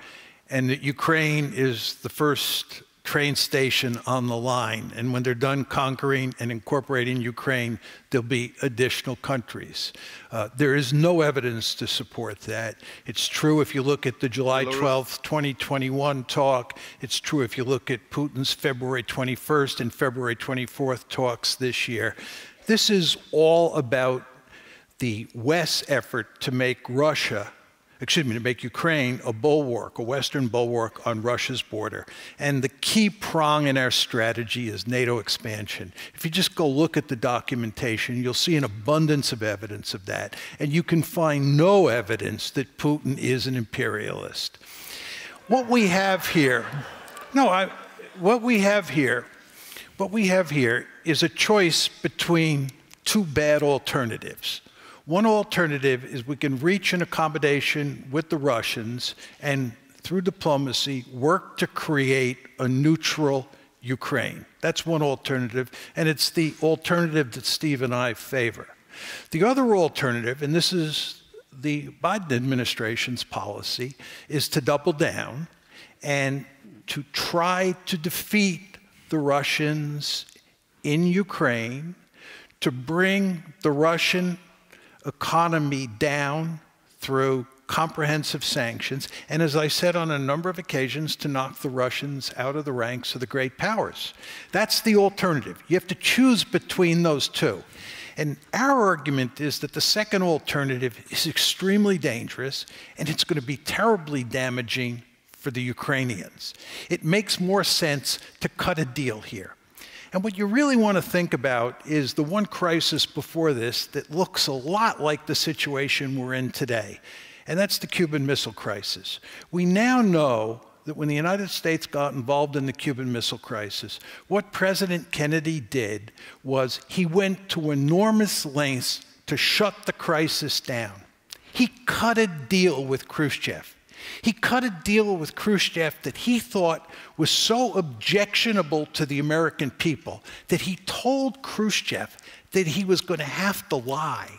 and that Ukraine is the first train station on the line. And when they're done conquering and incorporating Ukraine, there'll be additional countries. There is no evidence to support that. It's true if you look at the July 12th, 2021 talk. It's true if you look at Putin's February 21st and February 24th talks this year. This is all about the West's effort to make to make Ukraine a bulwark, a Western bulwark on Russia's border. And the key prong in our strategy is NATO expansion. If you just go look at the documentation, you'll see an abundance of evidence of that. And you can find no evidence that Putin is an imperialist. What we have here, what we have here is a choice between two bad alternatives. One alternative is we can reach an accommodation with the Russians and, through diplomacy, work to create a neutral Ukraine. That's one alternative, and it's the alternative that Steve and I favor. The other alternative, and this is the Biden administration's policy, is to double down and to try to defeat the Russians in Ukraine, to bring the Russian economy down through comprehensive sanctions, and as I said on a number of occasions, to knock the Russians out of the ranks of the great powers. That's the alternative. You have to choose between those two. And our argument is that the second alternative is extremely dangerous, and it's going to be terribly damaging for the Ukrainians. It makes more sense to cut a deal here. And what you really want to think about is the one crisis before this that looks a lot like the situation we're in today, and that's the Cuban Missile Crisis. We now know that when the United States got involved in the Cuban Missile Crisis, what President Kennedy did was he went to enormous lengths to shut the crisis down. He cut a deal with Khrushchev. He cut a deal with Khrushchev that he thought was so objectionable to the American people that he told Khrushchev that he was going to have to lie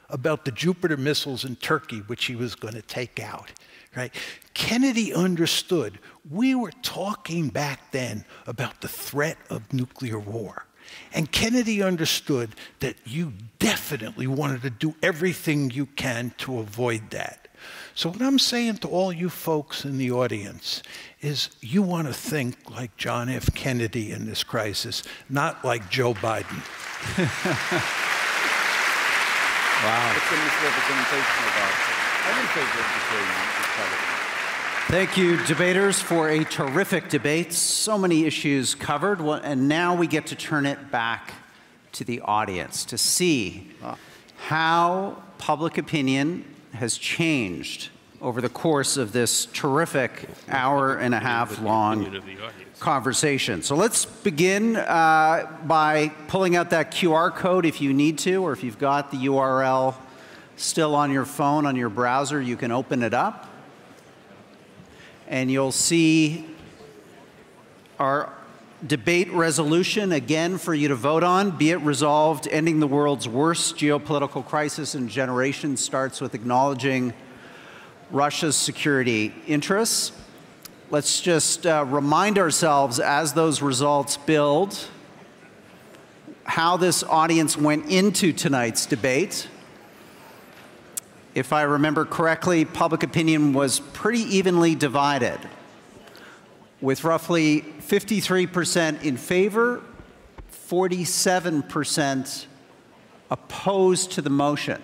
about the Jupiter missiles in Turkey, which he was going to take out. Right? Kennedy understood we were talking back then about the threat of nuclear war. And Kennedy understood that you definitely wanted to do everything you can to avoid that. So what I'm saying to all you folks in the audience is you want to think like John F. Kennedy in this crisis, not like Joe Biden. Wow. It's a misrepresentation of our. I'm in favor of the Thank you, debaters, for a terrific debate. So many issues covered, and now we get to turn it back to the audience to see how public opinion has changed over the course of this terrific hour-and-a-half long conversation. So let's begin by pulling out that QR code if you need to, or if you've got the URL still on your phone, on your browser, you can open it up. And you'll see our debate resolution again for you to vote on. Be it resolved, ending the world's worst geopolitical crisis in generations starts with acknowledging Russia's security interests. Let's just remind ourselves as those results build how this audience went into tonight's debate. If I remember correctly, public opinion was pretty evenly divided, with roughly 53% in favor, 47% opposed to the motion.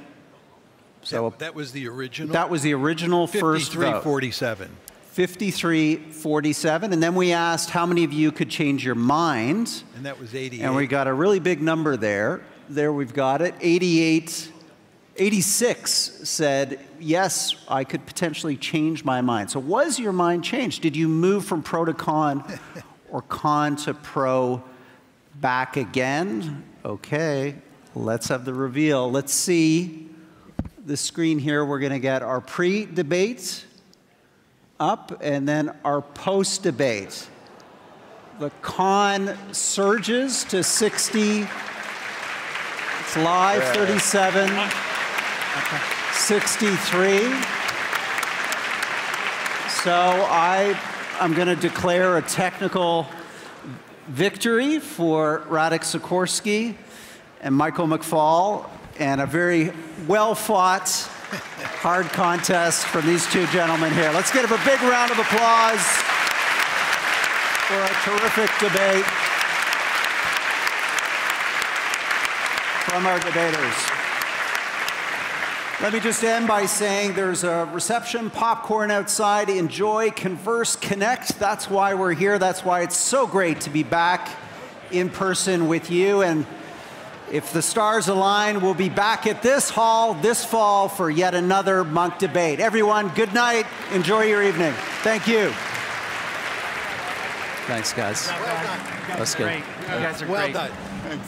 So that was the original? That was the original first vote. 53-47. 53-47. And then we asked how many of you could change your mind. And that was 88. And we got a really big number there. There we've got it. 88 86 said, yes, I could potentially change my mind. So was your mind changed? Did you move from pro to con or con to pro back again? Okay, let's have the reveal. Let's see the screen here. We're going to get our pre-debate up and then our post-debate. The con surges to 60. It's live, 37, 63. So I'm going to declare a technical victory for Radosław Sikorski and Michael McFaul, and a very well-fought, hard contest from these two gentlemen here. Let's give a big round of applause for a terrific debate from our debaters. Let me just end by saying there's a reception, popcorn outside. Enjoy, converse, connect. That's why we're here. That's why it's so great to be back in person with you. And if the stars align, we'll be back at this hall this fall for yet another Munk debate. Everyone, good night. Enjoy your evening. Thank you. Thanks, guys. Well done. That's good. You guys are great. Well done. Thanks.